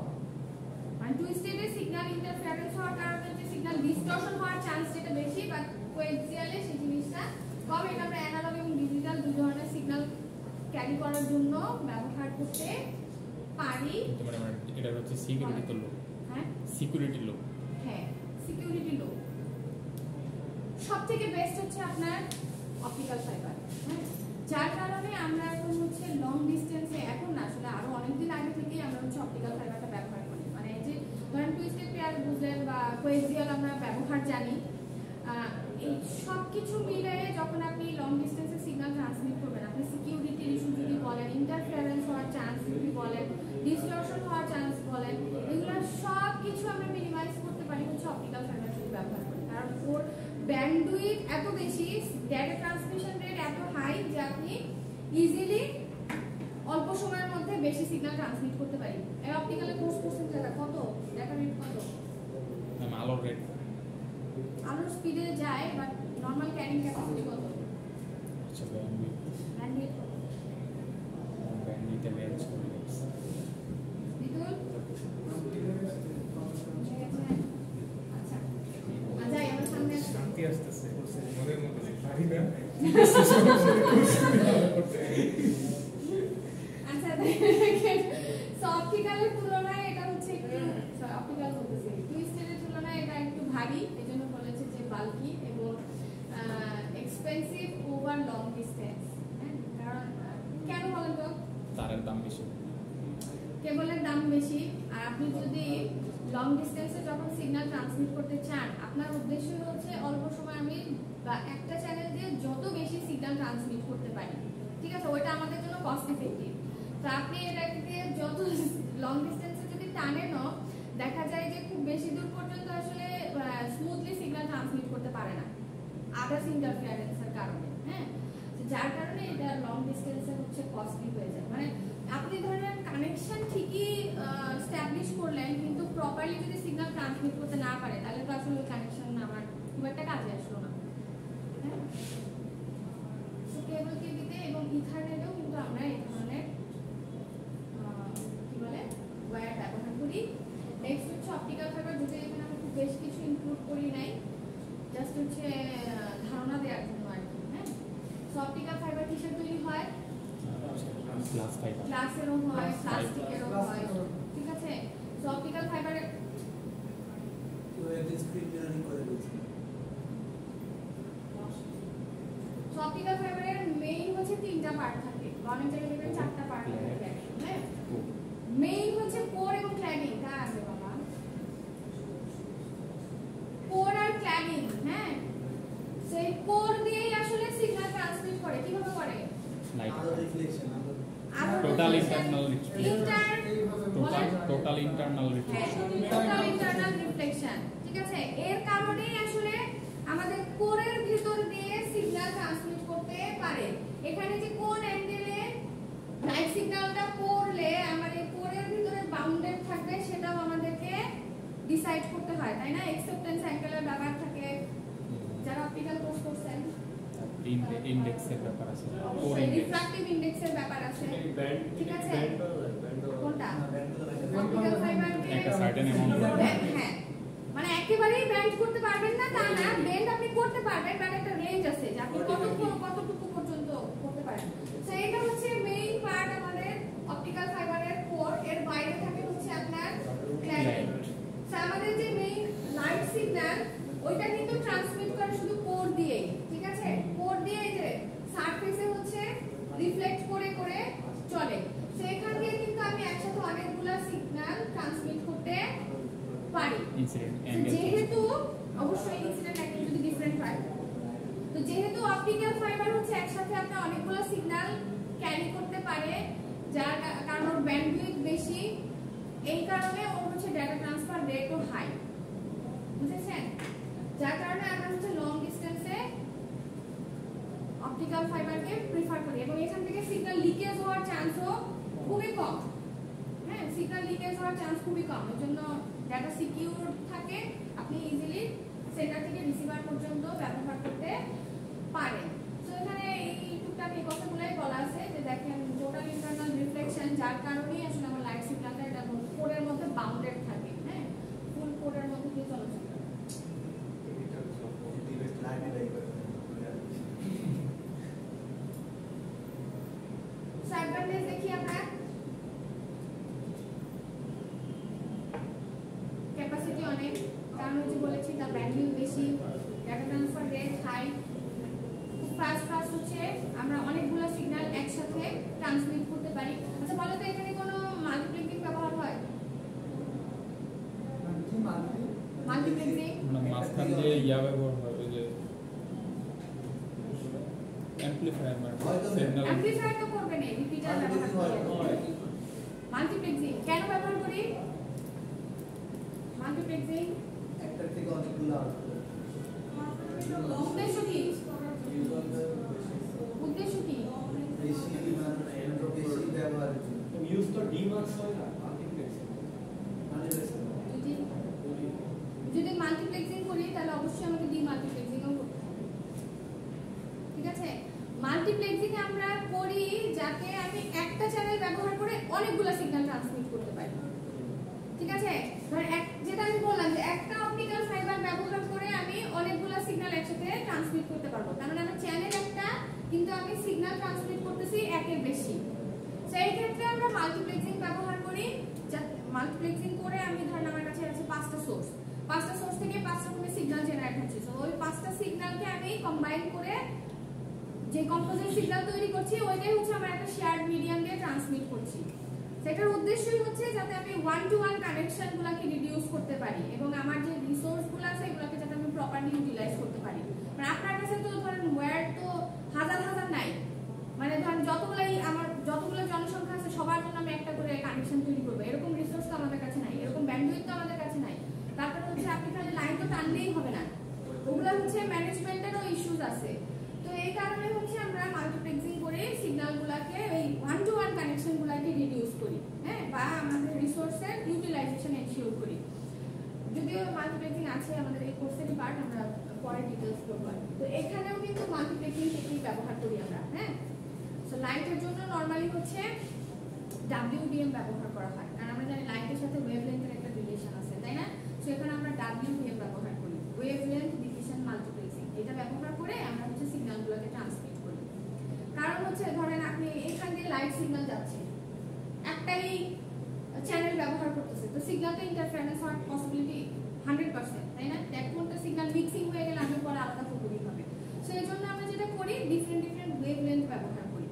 মানে টুইস্টেডে সিগন্যাল ইন্টারফেয়ারেন্স হওয়ার কারণে যে সিগন্যাল ডিসটরশন হওয়ার চান্স যেটা বেশি, বাট কোয়েক্সিয়ালে সেই জিনিসটা কম। এটা আমরা অ্যানালগ এবং ডিজিটাল দুই ধরনের সিগন্যাল ক্যারি করার জন্য ব্যবহার করতে পারি। মানে এটা হচ্ছে সিকিউরিটি তো লো, হ্যাঁ সিকিউরিটি লো, হ্যাঁ সিকিউরিটি লো। সবথেকে বেস্ট হচ্ছে আপনার অপটিক্যাল ফাইবার, হ্যাঁ, যার কারণে আমরা এখন হচ্ছে লং ডিস্টেন্সে, এখন না আসলে আরো অনেকদিন আগে থেকেই আমরা হচ্ছে অপটিক্যাল ফাইবারটা ব্যবহার করি। মানে এই যে ধরেন টুইস্টেড পেয়ার বুঝলেন বা কোয়েক্সিয়াল আমরা ব্যবহার জানি, এই সব কিছু মিলে যখন আপনি লং ডিস্টেন্সে সিগন্যাল ট্রান্সমিট করবেন, আপনি সিকিউরিটির ইস্যু যদি বলেন, ইন্টারফেয়ারেন্স হওয়ার চান্স যদি বলেন, ডিসটরশন হওয়ার চান্স বলেন, এগুলো সব কিছু আমরা মিনিমাইজ করতে পারি হচ্ছে অপটিক্যাল ফাইবার যদি ব্যবহার করি। কারণ ওর ব্যান্ডউইথ এত বেশি, ডেটা ট্রান্সমিশন রেট এত হাই যে আপনি ইজিলি অল্প সময়ের মধ্যে বেশি সিগন্যাল ট্রান্সমিট করতে পারি। এই অপটিক্যালে কোর্স করছেন যারা, কত ডেটা রেট কত? আলোর রেট আলোর স্পিডে যায়, বাট নরমাল ক্যারিং ক্যাপাসিটি কত? আচ্ছা ব্যান্ডউইথ ব্যান্ডউইথ কত? ব্যান্ডউইথে রেঞ্জ করে দিচ্ছি বিপুল আচ্ছা যাই আমার সামনে আসুন। শান্তি আসতেছে মনের মধ্যে পারি না। আচ্ছা দেখেন, অপটিক্যালের তুলনায় এটা হচ্ছে একটু, অপটিক্যাল বলতেছি, টুইস্টেডের তুলনায় এটা একটু ভারী, এজন্য বলেছে যে বাল্কি এবং এক্সপেন্সিভ ওভার লং ডিসটেন্স। কারণ কেন বলেন তো? তারের দাম বেশি, কেবলের দাম বেশি, আর আপনি যদি লং ডিসটেন্সে যখন সিগন্যাল ট্রান্সমিট করতে চান, আপনার উদ্দেশ্য হচ্ছে অল্প সময় আমি বা একটা চ্যানেল দিয়ে যত বেশি সিগন্যাল ট্রান্সমিট করতে পারি, ঠিক আছে, ওইটা আমাদের জন্য কস্ট ইফেক্টিভ। তো আপনি এটা দিয়ে যত লং ডিসটেন্সে যদি টানেনও, দেখা যায় যে খুব বেশি দূর পর্যন্ত আসলে স্মুথলি সিগন্যাল ট্রান্সমিট করতে পারে না, আদার্স ইন্টারফেয়ারেন্সের কারণে, হ্যাঁ, যার কারণে এটা লং ডিসটেন্সে হচ্ছে কস্টলি হয়ে যায়। মানে আপনি ধরেন কানেকশন ঠিকই স্ট্যাবলিশ করলেন, কিন্তু প্রপারলি যদি সিগন্যাল ট্রান্সমিট করতে না পারে, তাহলে তো আসলে কানেকশন আমার খুব একটা কাজে আসলো না, হ্যাঁ। কেবল টিভিতে এবং ইথারনেটেও কিন্তু আমরা এই ধরনের কি বলে ওয়্যার ব্যবহার করি। নেক্সট হচ্ছে অপটিক্যাল ফাইবার, যেটা এখানে আমি খুব বেশ কিছু ইনক্লুড করি নাই, জাস্ট হচ্ছে ধারণা দেওয়ার জন্য আর কি, হ্যাঁ। সো অপটিক্যাল ফাইবার কিসের তৈরি হয়? গ্লাস ফাইবার, গ্লাসেরও হয়, প্লাস্টিকেরও হয়, ঠিক আছে। সো অপটিক্যাল ফাইবারের তো একদিন স্ক্রিন মিররিং করে বলছিলাম। অপটিক্যাল ফাইবারের মেইন হচ্ছে তিনটা তিনটা পার্ট থাকে, অনেক জায়গায় দেখবেন চারটা পার্ট থাকে। হ্যাঁ, মেইন হচ্ছে কোর এবং ক্ল্যাডিং। তা আছে বাবা, কোর আর ক্ল্যাডিং। হ্যাঁ, সেই কোর দিয়েই আসলে সিগন্যাল ট্রান্সমিট করে। কিভাবে করে? আলো reflection, total internal total internal total internal reflection. ঠিক আছে, এর কারণেই আসলে আমাদের কোরের ভিতর দিয়ে সিগন্যাল ট্রান্সমিট করতে পারে। এখানে যে কোন অ্যাঙ্গেলে লাইট সিগন্যালটা পড়লে আমাদের কোরের ভিতরে বাউন্ডেড থাকবে সেটাও আমাদেরকে ডিসাইড করতে হয়, তাই না? অ্যাকসেপ্টেন্স অ্যাঙ্গেলের ব্যাপার থাকে, যারা অপটিক্যাল কোর্স করছেন ইন্ডেক্সের ব্যাপার আছে, কোর সেই ইন্ডেক্স, রিফ্র্যাক্টিভ ইন্ডেক্সের ব্যাপার আছে। ঠিক আছে, কোনটা ব্যান্ড অপটিক্যাল ফাইবারকে একটা সার্টেন অ্যামাউন্ট, হ্যাঁ, মানে একেবারেই ব্যান্ড করতে পারবেন না তা না, ব্যান্ড আপনি করতে পারবেন, মানে একটা রেঞ্জ আছে যে আপনি কতটুকু পর্যন্ত করতে পারেন। তো এটা হচ্ছে মেইন পার্ট আমাদের অপটিক্যাল ফাইবারের কোর। এর বাইরে থাকে হচ্ছে আপনার ক্ল্যাডিং। তো আমাদের যে মেইন লাইট সিগন্যাল ওইটা কিন্তু ট্রান্সমিট করে শুধু কোর দিয়েই। ঠিক আছে, কোর দিয়ে যে সারফেসে হচ্ছে রিফ্লেক্ট করে করে চলে। তো এখান দিয়ে কিন্তু আমি একসাথে অনেকগুলো সিগন্যাল ট্রান্সমিট করতে পারি। যেহেতু অবশ্যই ইনসিডেন্ট অ্যাঙ্গেল যদি ডিফারেন্ট হয়, তো যেহেতু অপটিক্যাল ফাইবার হচ্ছে একসাথে আপনি অনেকগুলো সিগন্যাল ক্যারি করতে পারে, যার কারণ ওর ব্যান্ডউইথ বেশি, এই কারণে ওর হচ্ছে ডাটা ট্রান্সফার রেটও হাই। বুঝেছেন? যার কারণে আমরা হচ্ছে লং ডিসটেন্সে অপটিক্যাল ফাইবারকে প্রেফার করি এবং এখান থেকে সিগন্যাল লিকেজ হওয়ার চান্সও খুবই কম। হ্যাঁ, সিগন্যাল লিকেজ হওয়ার চান্স খুবই কম, এর জন্য ডাটা সিকিউর থাকে, আপনি ইজিলি সেন্টার থেকে রিসিভার পর্যন্ত ব্যবহার করতে পারেন। তো এখানে এই টুকটাক এই কথাগুলোই বলা আছে যে দেখেন টোটাল ইন্টারনাল রিফ্লেকশন, যার কারণেই আসলে আমার লাইট সিগন্যালটা এটা কোরের মধ্যে বাউন্ডেড থাকে। হ্যাঁ, ফুল কোরের মধ্যে দিয়ে চলাচল করে। অ্যাডভান্টেজ দেখি আমরা। ক্যাপাসিটি অনেক, কারণ হচ্ছে বলেছি তার ব্যান্ডউইথ বেশি, data transfer rate high, fast হচ্ছে আমরা অনেকগুলো সিগন্যাল একসাথে ট্রান্সমিট করতে পারি। আচ্ছা বলো তো এখানে কোনো মাল্টিপ্লেক্সিং ব্যবহার হয়? মাল্টিপ্লেক্সিং মানে মাঝখান দিয়ে ইয়া ব্যবহার হয়, ওই যে অ্যাম্পলিফায়ার মানে সিগন্যাল অ্যাম্পলিফায়ার তো করবে না, রিপিটার ব্যবহার করে। মাল্টিপ্লেক্সিং কেন ব্যবহার করি? মাল্টিপ্লেক্সিং একটা থেকে অনেকগুলো উদ্দেশ্য কি? উদ্দেশ্য কি? বেশি ব্যবহার ইউজ তো ডিমার্কস হয় না মাল্টিপ্লেক্সিং। যদি মাল্টিপ্লেক্সিং করি তাহলে অবশ্যই আমাকে ডিমাল্টিপ্লেক্সিংও করতে হবে। ঠিক আছে, মাল্টিপ্লেক্সিং আমরা করি যাতে আমি একটা চ্যানেল ব্যবহার করে অনেকগুলো সিগন্যাল ট্রান্সমিট করতে পারি। ঠিক আছে, যেটা আমি বললাম যে একটা অপটিক্যাল ফাইবার ব্যবহার করে আমি অনেকগুলো সিগন্যাল একসাথে ট্রান্সমিট করতে পারবো, তার মানে আমার চ্যানেল একটা কিন্তু আমি সিগন্যাল ট্রান্সমিট করতেছি একের বেশি। সেই ক্ষেত্রে আমরা মাল্টিপ্লেক্সিং ব্যবহার করি। মাল্টিপ্লেক্সিং করে আমি ধরেন আমার কাছে আছে 5টা সোর্স থেকে 5 রকমের সিগন্যাল জেনারেট হচ্ছে। তো ওই 5টা সিগন্যালকে আমি কম্বাইন করে যে কম্পোজিট সিগন্যাল তৈরি করছি ওইটাই হচ্ছে আমার একটা শেয়ার্ড মিডিয়াম দিয়ে ট্রান্সমিট করছি। সেটার উদ্দেশ্যই হচ্ছে যাতে আমি 1-to-1 কানেকশনগুলোকে রিডিউস করতে পারি এবং আমার যে রিসোর্সগুলো আছে এগুলোকে যাতে আমি প্রপারলি ইউটিলাইজ করতে পারি। মানে আপনার কাছে তো ধরেন ওয়্যার তো হাজার নাই, মানে ধরেন যতগুলো জনসংখ্যা আছে সবার জন্য আমি একটা করে কানেকশন তৈরি করবো, এরকম রিসোর্স তো আমাদের কাছে নাই, এরকম ব্যান্ডউইথ তো আমাদের কাছে নাই। তারপরে হচ্ছে আপনি খালি লাইন তো টানলেই হবে না, ওগুলো হচ্ছে ম্যানেজমেন্টেরও ইস্যুস আছে। তো এই কারণে হচ্ছে আমরা মাল্টিপ্লেক্সিং করে সিগন্যালগুলোকে এই 1-to-1 কানেকশনগুলোকে রিডিউস করি, হ্যাঁ, বা আমাদের রিসোর্সের ইউটিলাইজেশন এনশিওর করি। যদিও মাল্টিপ্লেক্সিং আছে আমাদের এই কোর্সেরই পার্ট, আমরা পরে ডিটেইলস করব। তো এখানেও কিন্তু মাল্টিপ্লেক্সিং টেকনিক ব্যবহার করি আমরা। হ্যাঁ, সো লাইটের জন্য নরমালি হচ্ছে WDM ব্যবহার করা হয়, কারণ আমরা জানি লাইটের সাথে ওয়েভলেন্থের একটা রিলেশন আছে, তাই না? সো এখানে আমরা WDM ব্যবহার করি, ওয়েভলেন্থ ডিফিউশন মাল্টিপ্লেক্সিং। এটা ব্যবহার করে আমরা হচ্ছে সিগন্যালগুলোকে ট্রান্সমিট করি। কারণ হচ্ছে ধরেন আপনি এখান দিয়ে লাইট সিগন্যাল যাচ্ছে, একটাই চ্যানেল ব্যবহার করতেছে, তো সিগন্যালটা ইন্টারফারেন্স হওয়ার পসিবিলিটি 100%, তাই না? কোনটা সিগন্যাল মিক্সিং হয়ে গেলে আমি পরে আলাদা করতে হবে। সো এই জন্য আমরা যেটা করি ডিফারেন্ট ওয়েভলেন্থ ব্যবহার করি।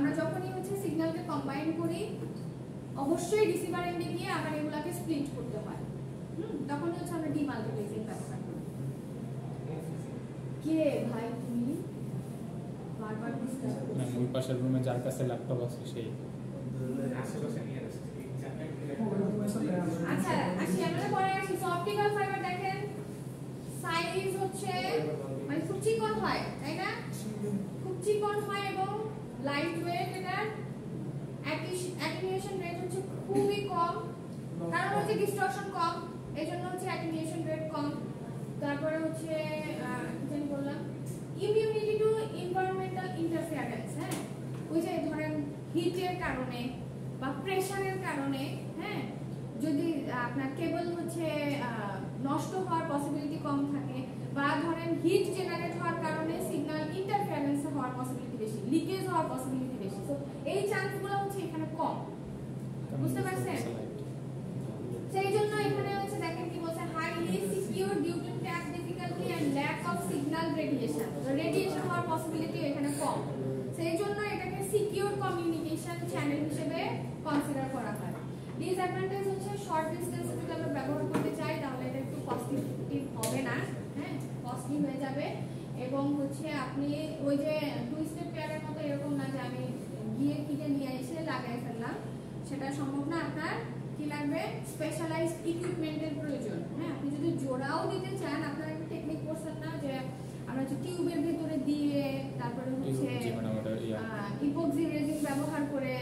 আমরা যখনই হচ্ছে সিগন্যালকে কম্বাইন করি অবশ্যই রিসিভার এন্ডে গিয়ে আবার এগুলাকে স্প্লিট করতে হয়। তখন হচ্ছে আমরা ডিমাল্টিপ্লেক্সিং ব্যবহার করি। কে ভাই তুমি বারবার ডিস্টার্ব না ওই পাশের রুমে যার কাছে ল্যাপটপ আছে সেই আশেপাশে নিয়ে আসছে আচ্ছা আসি আমরা পরে আসি। অপটিক্যাল ফাইবার দেখেন সাইজ হচ্ছে মানে খুব চিকন হয় তাই না, খুব চিকন হয় এবং লাইট ওয়েট। এটার অ্যাটেনুয়েশন রেট হচ্ছে খুবই কম, কারণ হচ্ছে ডিস্টরশন কম, এজন্য হচ্ছে অ্যাটেনুয়েশন রেট কম। তারপরে হচ্ছে কি জানি বললাম, ইমিউনিটি টু এনভায়রনমেন্টাল ইন্টারফিয়ারেন্স। হ্যাঁ, ওই যে ধরেন হিটের কারণে বা প্রেসারের কারণে, হ্যাঁ, যদি আপনার কেবল হচ্ছে নষ্ট হওয়ার পসিবিলিটি কম থাকে, বা ধরেন হিট জেনারেট হওয়ার কারণে সিগন্যাল ইন্টারফারেন্স হওয়ার পসিবিলিটি বেশি, লিকেজ হওয়ার পসিবিলিটি বেশি। তো এই চান্সগুলো হচ্ছে এখানে কম, বুঝতে পারছেন? সেই জন্য এখানে হচ্ছে দেখেন কি বলছে, highly secure due to tap difficulty and lack of signal radiation. তো রেডিয়েশন হওয়ার পসিবিলিটি এখানে কম, সেই জন্য এটাকে সিকিউর কমিউনিকেশন চ্যানেল হিসেবে কনসিডার করা হয়। ডিসঅ্যাডভান্টেজ হচ্ছে শর্ট ডিসটেন্সে যদি আমরা ব্যবহার করতে চাই তাহলে এটা একটু কস্টলি হবে না, হ্যাঁ, কস্টলি হয়ে যাবে। এবং হচ্ছে আপনি ওই যে টু স্টেপ পেয়ারের মতো এরকম না যে আমি গিয়ে কিনে নিয়ে এসে লাগাই ফেললাম, সেটা সম্ভব না। আপনার কি লাগবে, স্পেশালাইজড ইকুইপমেন্টের প্রয়োজন। হ্যাঁ, আপনি যদি জোড়াও দিতে চান, আপনার একটা টেকনিক করছেন না যে আমরা যে টিউবের ভিতরে দিয়ে তারপরে হচ্ছে ইপক্সি রেজিন ব্যবহার করে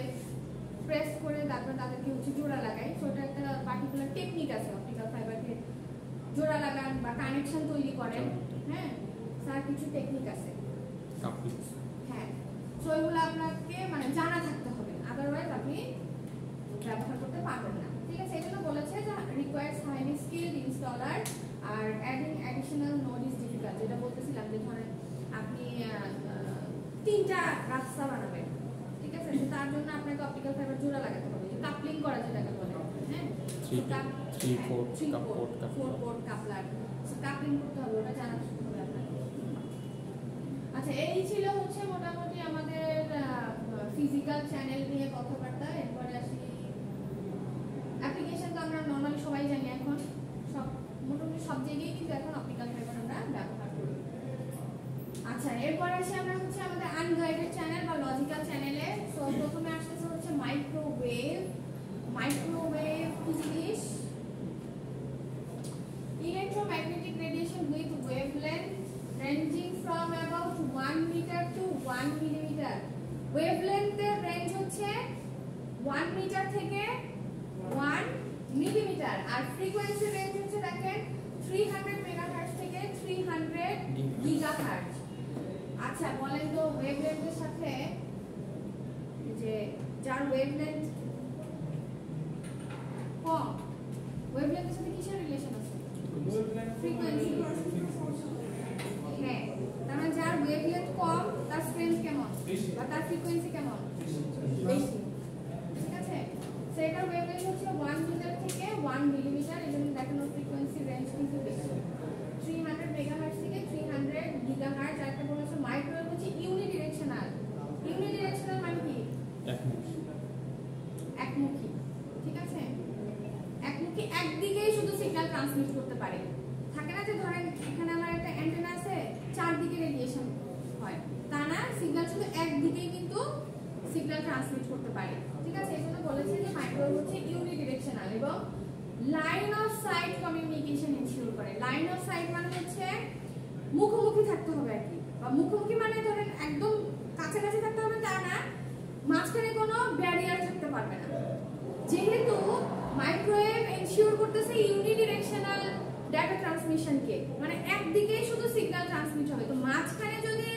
প্রেস করে তারপর তাদেরকে হচ্ছে জোড়া লাগাই। তো এটা একটা পার্টিকুলার টেকনিক আছে অপটিক্যাল ফাইবারকে জোড়া লাগান বা কানেকশন তৈরি করেন। হ্যাঁ, তার কিছু টেকনিক আছে। হ্যাঁ, তো এগুলো আপনাকে মানে জানা থাকতে হবে, আদারওয়াইজ আপনি ব্যবহার করতে পারবেন না। ঠিক আছে, এজন্য বলেছে যে রিকোয়ার্স হাইলি স্কিলড ইনস্টলার আর adding additional node is difficult. যেটা বলতেছিলাম যে ধরেন আপনি 3টা রাস্তা বানাবেন, ঠিক আছে, তার জন্য আপনাকে অপটিক্যাল ফাইবার জোড়া লাগাতে হবে, কাপলিং করা যেটাকে বলে। হ্যাঁ, 4 পোর্ট কাপলার কাপলিং করতে হবে, ওটা জানা থাকতে হবে আপনাকে। আচ্ছা, এই ছিল হচ্ছে মোটামুটি আমাদের ফিজিক্যাল চ্যানেল নিয়ে কথাবার্তা। এরপরে আসি অ্যাপ্লিকেশন। তো আমরা নরমালি সবাই জানি এখন সব মোটামুটি সব জায়গায় কিন্তু এখন অপটিক্যাল ফাইবার আমরা ব্যবহার করি। আচ্ছা, এরপরে আসি আমরা হচ্ছে আমাদের আনগাইডেড চ্যানেল বা লজিক্যাল চ্যানেলে। সো প্রথমে আসতেছে হচ্ছে মাইক্রোওয়েভ। মাইক্রোওয়েভ কি জিনিস? Electromagnetic radiation with wavelength ranging from about 1 meter to 1 millimeter. Wavelength এর রেঞ্জ হচ্ছে 1 মিটার থেকে 1 মিলিমিটার, আর ফ্রিকোয়েন্সি রেঞ্জ হচ্ছে দেখেন 300 মেগাহার্টজ থেকে 300 গিগাহার্টজ। আচ্ছা, বলেন তো ওয়েভলেন্থের সাথে যে যার ওয়েভলেন্থ কম, ওয়েভলেন্থের সাথে কিসের রিলেশন আছে? ফ্রিকোয়েন্সি। হ্যাঁ, তার মানে যার ওয়েভলেন্থ কম তার স্ট্রেংথ কেমন বা তার ফ্রিকোয়েন্সি কেমন? বেশি। ঠিক আছে, সেটার ওয়েভলেন্থ হচ্ছে 1 মিটার থেকে 1 মিলিমিটার, এজন্য দেখেন ফ্রিকোয়েন্সি রেঞ্জ কিন্তু বেশি, 300 মেগাহার্টজ থেকে 300 গিগাহার্টজ। আর একটা বলেছে মাইক্রোওয়েভ হচ্ছে ইউনিডিরেকশনাল। ইউনিডিরেকশনাল মানে কি? একমুখী। ঠিক আছে, একমুখী, একদিকেই শুধু সিগন্যাল ট্রান্সমিট করতে পারে। থাকে না যে ধরেন এখানে আমার একটা অ্যান্টেনা আছে, চারদিকে রেডিয়েশন হয়, তা না, সিগন্যাল শুধু একদিকেই কিন্তু সিগন্যাল ট্রান্সমিট করতে পারে। ঠিক আছে, এজন্য বলেছে যে মাইক্রোওয়েভ হচ্ছে ইউনিডিরেকশনাল এবং line of sight communication ensure করে। লাইন অফ সাইট মানে হচ্ছে মুখোমুখি থাকতে হবে আর কি, বা মুখোমুখি মানে ধরেন একদম কাছাকাছি থাকতে হবে তা না, মাঝখানে কোনো ব্যারিয়ার থাকতে পারবে না। যেহেতু মাইক্রোওয়েভ এনশিওর করতেছে ইউনিডিরেকশনাল ডাটা ট্রান্সমিশনকে, মানে একদিকেই শুধু সিগন্যাল ট্রান্সমিট হবে। তো মাঝখানে যদি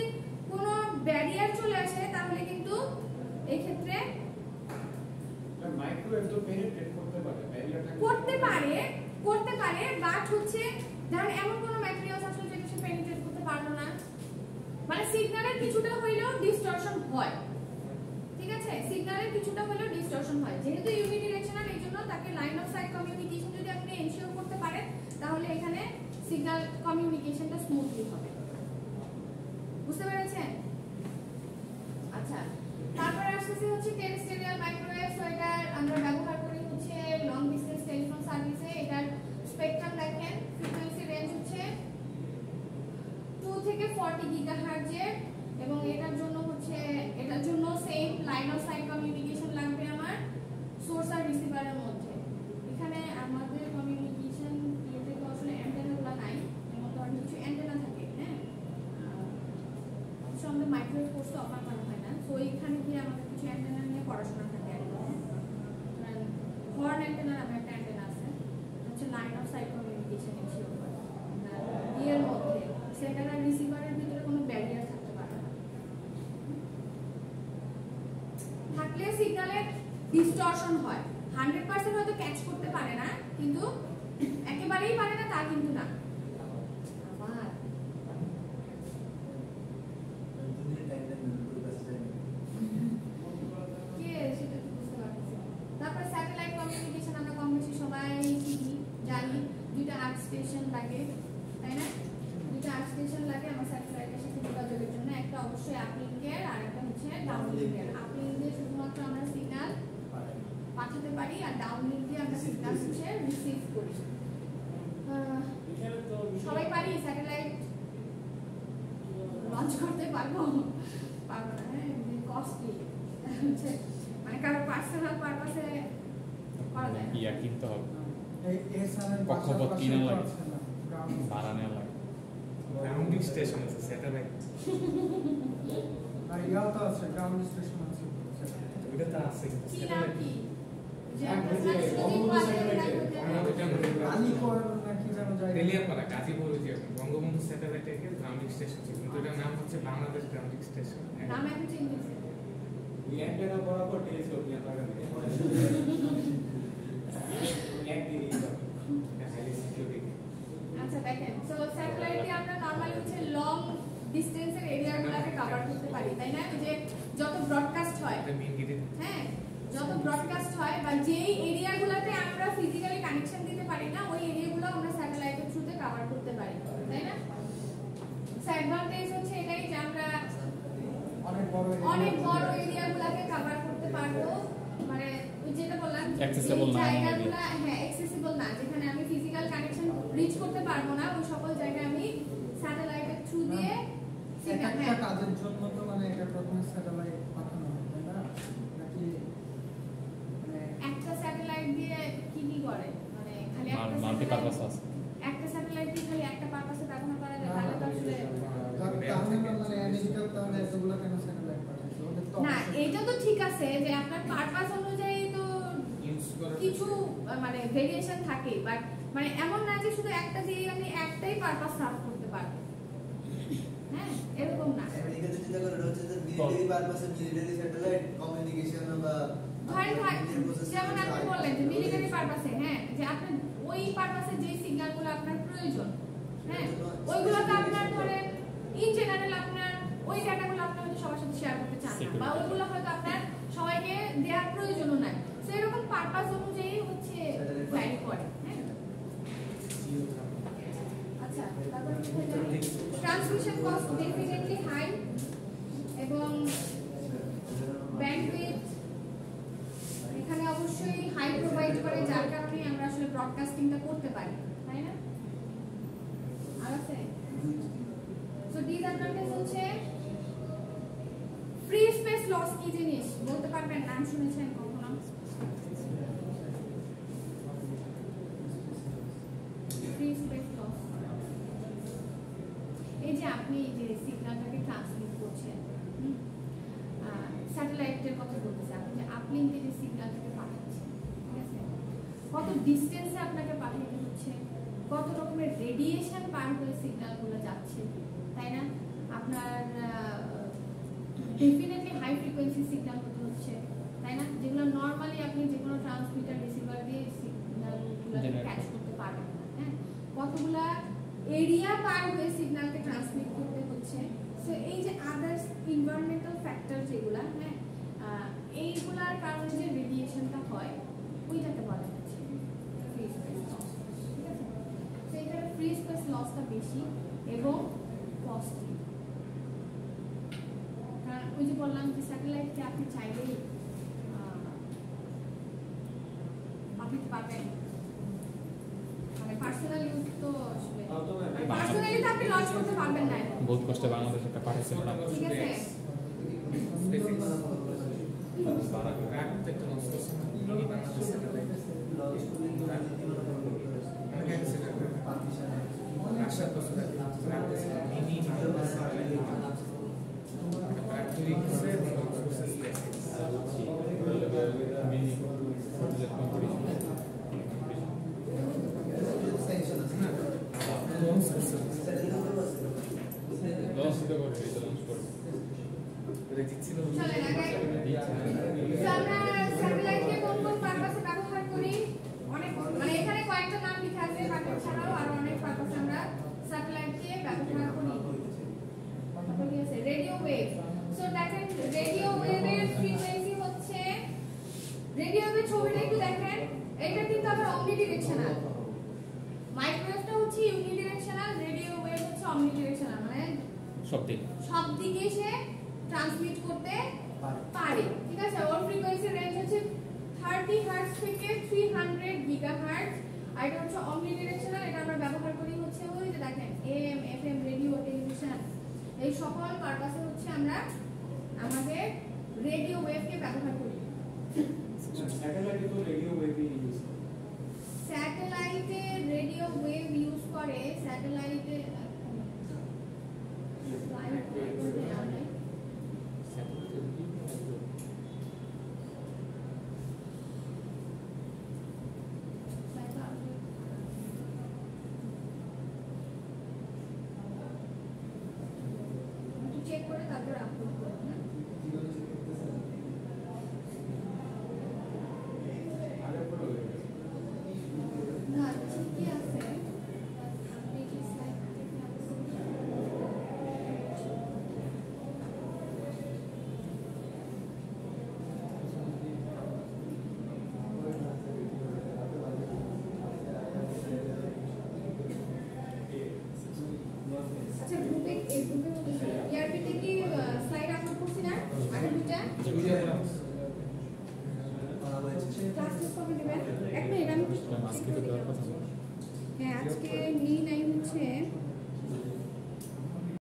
কোনো ব্যারিয়ার চলে আসে তাহলে কিন্তু এই ক্ষেত্রে মাইক্রোওয়েভ তো পেনিট্রেট করতে পারে, ব্যারিয়ার করতে পারে, বাট হচ্ছে ধরেন এমন কোনো ম্যাটেরিয়ালস আছে যেটা সে পেনিট্রেট করতে পারলো না, মানে সিগন্যালের কিছুটা হইলেও ডিসটরশন হয়। ঠিক আছে, সিগন্যালের কিছুটা হলেও ডিসটরশন হয়। যেহেতু ইউনিডিরেকশনাল, এই জন্য তাকে লাইন অফ সাইট কমিউনিকেশন যদি আপনি এনশিওর করতে পারেন তাহলে এখানে সিগন্যাল কমিউনিকেশনটা স্মুথলি হবে। বুঝতে পেরেছেন? আচ্ছা, তারপরে আসছে ডিসটরশন হয়। 100% হয়তো ক্যাচ করতে পারে না, কিন্তু একেবারেই পারে না তা কিন্তু না। আবার কে সেটা তো বুঝতে পারছি। তারপর স্যাটেলাইট কমিউনিকেশন আমরা কম বেশি সবাই শিখি, জানি। দুইটা আর্থ স্টেশন লাগে, তাই না? দুইটা আর্থ স্টেশন লাগে আমার স্যাটেলাইটের সাথে যোগাযোগের জন্য। একটা অবশ্যই আপলিঙ্কের আর একটা হচ্ছে ডাউনলিঙ্কের। আপলিঙ্ক দিয়ে শুধুমাত্র আমরা সিগন্যাল পাঠাতে পারি, আর ডাউনলিঙ্ক দিয়ে আমরা সিগন্যাল হচ্ছে রিসিভ করি। সবাই পারি স্যাটেলাইট লঞ্চ করতে পারবো? পারবো না, হ্যাঁ, কস্টলি। মানে কারো পার্সোনাল পারপাসে করা যায় না। ইয়া কিনতে হবে, এই এসআরএল কক্ষপথ কিনা লাগে, ভাড়া নেওয়া লাগে। গ্রাউন্ডিং স্টেশন আছে স্যাটেলাইট, আর ইয়াও তো আছে, গ্রাউন্ড স্টেশন আছে। ওইটা তো আছে কি নাম কি? যে হ্যাঁ, আমরা ওই যে শুধু বঙ্গবন্ধু পাঠাতে আলিপুর নাকি যেন জায়গা। তেলিয়াপাড়া গাজীপুর যে বঙ্গবন্ধু স্যাটেলাইটের গ্রাউন্ডিং স্টেশন ছিল, কিন্তু এটার নাম হচ্ছে বাংলাদেশ গ্রাউন্ডিং স্টেশন। নাম এখন চেঞ্জ হয়েছে। অ্যান্টেনা বরাবর টেলিস্কোপ নিয়ে থাকা একদিনই হাইলি সিকিউরিটি। আচ্ছা দেখেন, সো স্যাটেলাইটে আমরা নরমালি হচ্ছে লং ডিসটেন্সের এরিয়াগুলোকে কভার করতে পারি, তাই না? যে যত ব্রডকাস্ট হয়, এটা মেইন গেটে হ্যাঁ, যত ব্রডকাস্ট হয় বা যেই এরিয়াগুলোতে আমরা ফিজিক্যালি কানেকশন দিতে পারি না, ওই এরিয়াগুলো আমরা স্যাটেলাইটের থ্রুতে কভার করতে পারি, তাই না? অ্যাডভান্টেজ হচ্ছে এটাই যে আমরা অনেক বড় এরিয়াগুলোকে কভার করতে পারবো। মানে ওই যেটা বললাম, Accessible না, জায়গাগুলো, হ্যাঁ, অ্যাক্সেসিবল না, যেখানে আমি ফিজিক্যাল কানেকশন রিচ করতে পারবো না, ওই সকল জায়গায় আমি স্যাটেলাইটের থ্রু দিয়ে সিগন্যাল, একটা হ্যাঁ, কাজের জন্য তো মানে এটা প্রথমে স্যাটেলাইট পাঠানো হয়, তাই না? নাকি মানে একটা স্যাটেলাইট দিয়ে কি কি করে? মানে খালি মাল্টিপারপাস আছে। একটা স্যাটেলাইট দিয়ে খালি একটা পারপাসে ব্যবহার করা যায়, তাহলে তো আসলে তাহলে মানে আমেরিকা তাহলে এতগুলো কেন স্যাটেলাইট পাঠাচ্ছে? ওদের তো না। এটা তো ঠিক আছে যে আপনার পারপাস অনুযায়ী তো ইউজ করা কিছু মানে ভেরিয়েশন থাকে, বাট মানে এমন না যে শুধু একটা দিয়ে আমি একটাই পারপাস সার্ভ করতে পারবো, হ্যাঁ, এরকম না। আমেরিকাতে যেটা করে ওটা হচ্ছে যে মিলিটারি পারপাসে মিলিটারি স্যাটেলাইট কমিউনিকেশন বা ধরেন যেমন আপনি বললেন যে মিলিটারি পারপাসে, হ্যাঁ, যে আপনার ওই পারপাসে যে সিগন্যালগুলো আপনার প্রয়োজন, হ্যাঁ, ওইগুলোকে আপনার ধরেন ইন জেনারেল আপনার ওই ডাটাগুলো আপনি হয়তো সবার সাথে শেয়ার করতে চান না, বা ওইগুলো হয়তো আপনার সবাইকে দেওয়ার প্রয়োজনও নাই। তো এরকম পারপাস অনুযায়ী হচ্ছে ভ্যারি করে, হ্যাঁ। আচ্ছা, তারপর ট্রান্সমিশন কস্ট ডেফিনেটলি হাই, এবং ব্যান্ডউইথ এখানে অবশ্যই হাই প্রোভাইড করে, যার কারণে আমরা আসলে ব্রডকাস্টিংটা করতে পারি, তাই না? আর আছে সো ডিসঅ্যাডভান্টেজ হচ্ছে ফ্রি স্পেস লস। কি জিনিস বলতে পারবেন? নাম শুনেছেন কখনো? ফ্রি স্পেস লস, এই যে আপনি যে সিগন্যালটাকে ট্রান্সমিট করছেন, স্যাটেলাইটের কথা বলতেছে, আপনি যে আপলিঙ্কে যে সিগন্যালটাকে পাঠাচ্ছেন, ঠিক আছে, কত ডিসটেন্সে আপনাকে পাঠাতে হচ্ছে, কত রকমের রেডিয়েশন পার হয়ে সিগন্যালগুলো যাচ্ছে, তাই না? আপনার ডেফিনেটলি হাই ফ্রিকোয়েন্সি সিগন্যাল হতে হচ্ছে, তাই না? যেগুলো নর্মালি আপনি যে কোনো ট্রান্সমিটার রিসিভার দিয়ে সিগন্যালগুলোকে ক্যাচ করতে পারবেন না, হ্যাঁ, কতগুলা এরিয়া পার হয়ে সিগন্যালকে ট্রান্সমিট করতে হচ্ছে। সো এই যে আদার্স এনভায়রনমেন্টাল ফ্যাক্টর যেগুলা, হ্যাঁ, এইগুলার কারণে যে রেডিয়েশনটা হয় ওইটাকে বলা হচ্ছে ফ্রি স্পেস লস, ঠিক আছে? সো এখানে ফ্রি স্পেস লসটা বেশি এবং কস্টলি, কারণ ওই যে বললাম যে স্যাটেলাইটকে আপনি চাইলেই পাঠাতে পারবেন, মানে পার্সোনাল ইউজ তো আসলে পার্সোনালি তো আপনি লঞ্চ করতে পারবেন না। বহুত কষ্টে বাংলাদেশ একটা পাঠাইছিল না, ঠিক আছে, জিতছিল চলেন আগে তো আমরা স্যাটেলাইটকে কোন কোন পারপাসে ব্যবহার করি অনেক মানে এখানে কয়েকটা নাম লেখা আছে বাকি ছাড়াও আরো অনেক পারপাসে আমরা স্যাটেলাইটকে ব্যবহার করি কথা বলি আছে রেডিও ওয়েভ সো দেখেন রেডিও ওয়েভের ফ্রিকোয়েন্সি হচ্ছে রেডিও ওয়েভের ছবিটা একটু দেখেন এটা কিন্তু আবার অমনিডিরেকশনাল মাইক্রোওয়েভটা হচ্ছে ইউনিডিরেকশনাল রেডিও ওয়েভ হচ্ছে অমনিডিরেকশনাল মানে সব দিকে সে ট্রান্সমিট করতে পারে ঠিক আছে ওর ফ্রিকোয়েন্সি রেঞ্জ হচ্ছে 30 হার্টজ থেকে 300 গিগাহার্টজ আর এটা হচ্ছে অমনিডিরেকশনাল এটা আমরা ব্যবহার করি হচ্ছে ওই যে দেখেন এএম এফএম রেডিও টেলিভিশন এই সকল পারপাসে হচ্ছে আমরা আমাদের রেডিও ওয়েভকে ব্যবহার করি স্যাটেলাইটে তো রেডিও ওয়েভই ইউজ করে স্যাটেলাইটে রেডিও ওয়েভ ইউজ করে স্যাটেলাইটে চেক করে তারপর আপলোড করব না ঠিকই আছে আপনি কি স্লাইড আচ্ছা গ্রুপে এই গ্রুপে ইয়ারবিতে কি স্লাইড আপলোড করছি না আগে দুইটা ক্লাস নোট কবে দিবেন এক মিনিট আমি আজকে তো দেওয়ার কথা হ্যাঁ আজকে নেই নাই হচ্ছে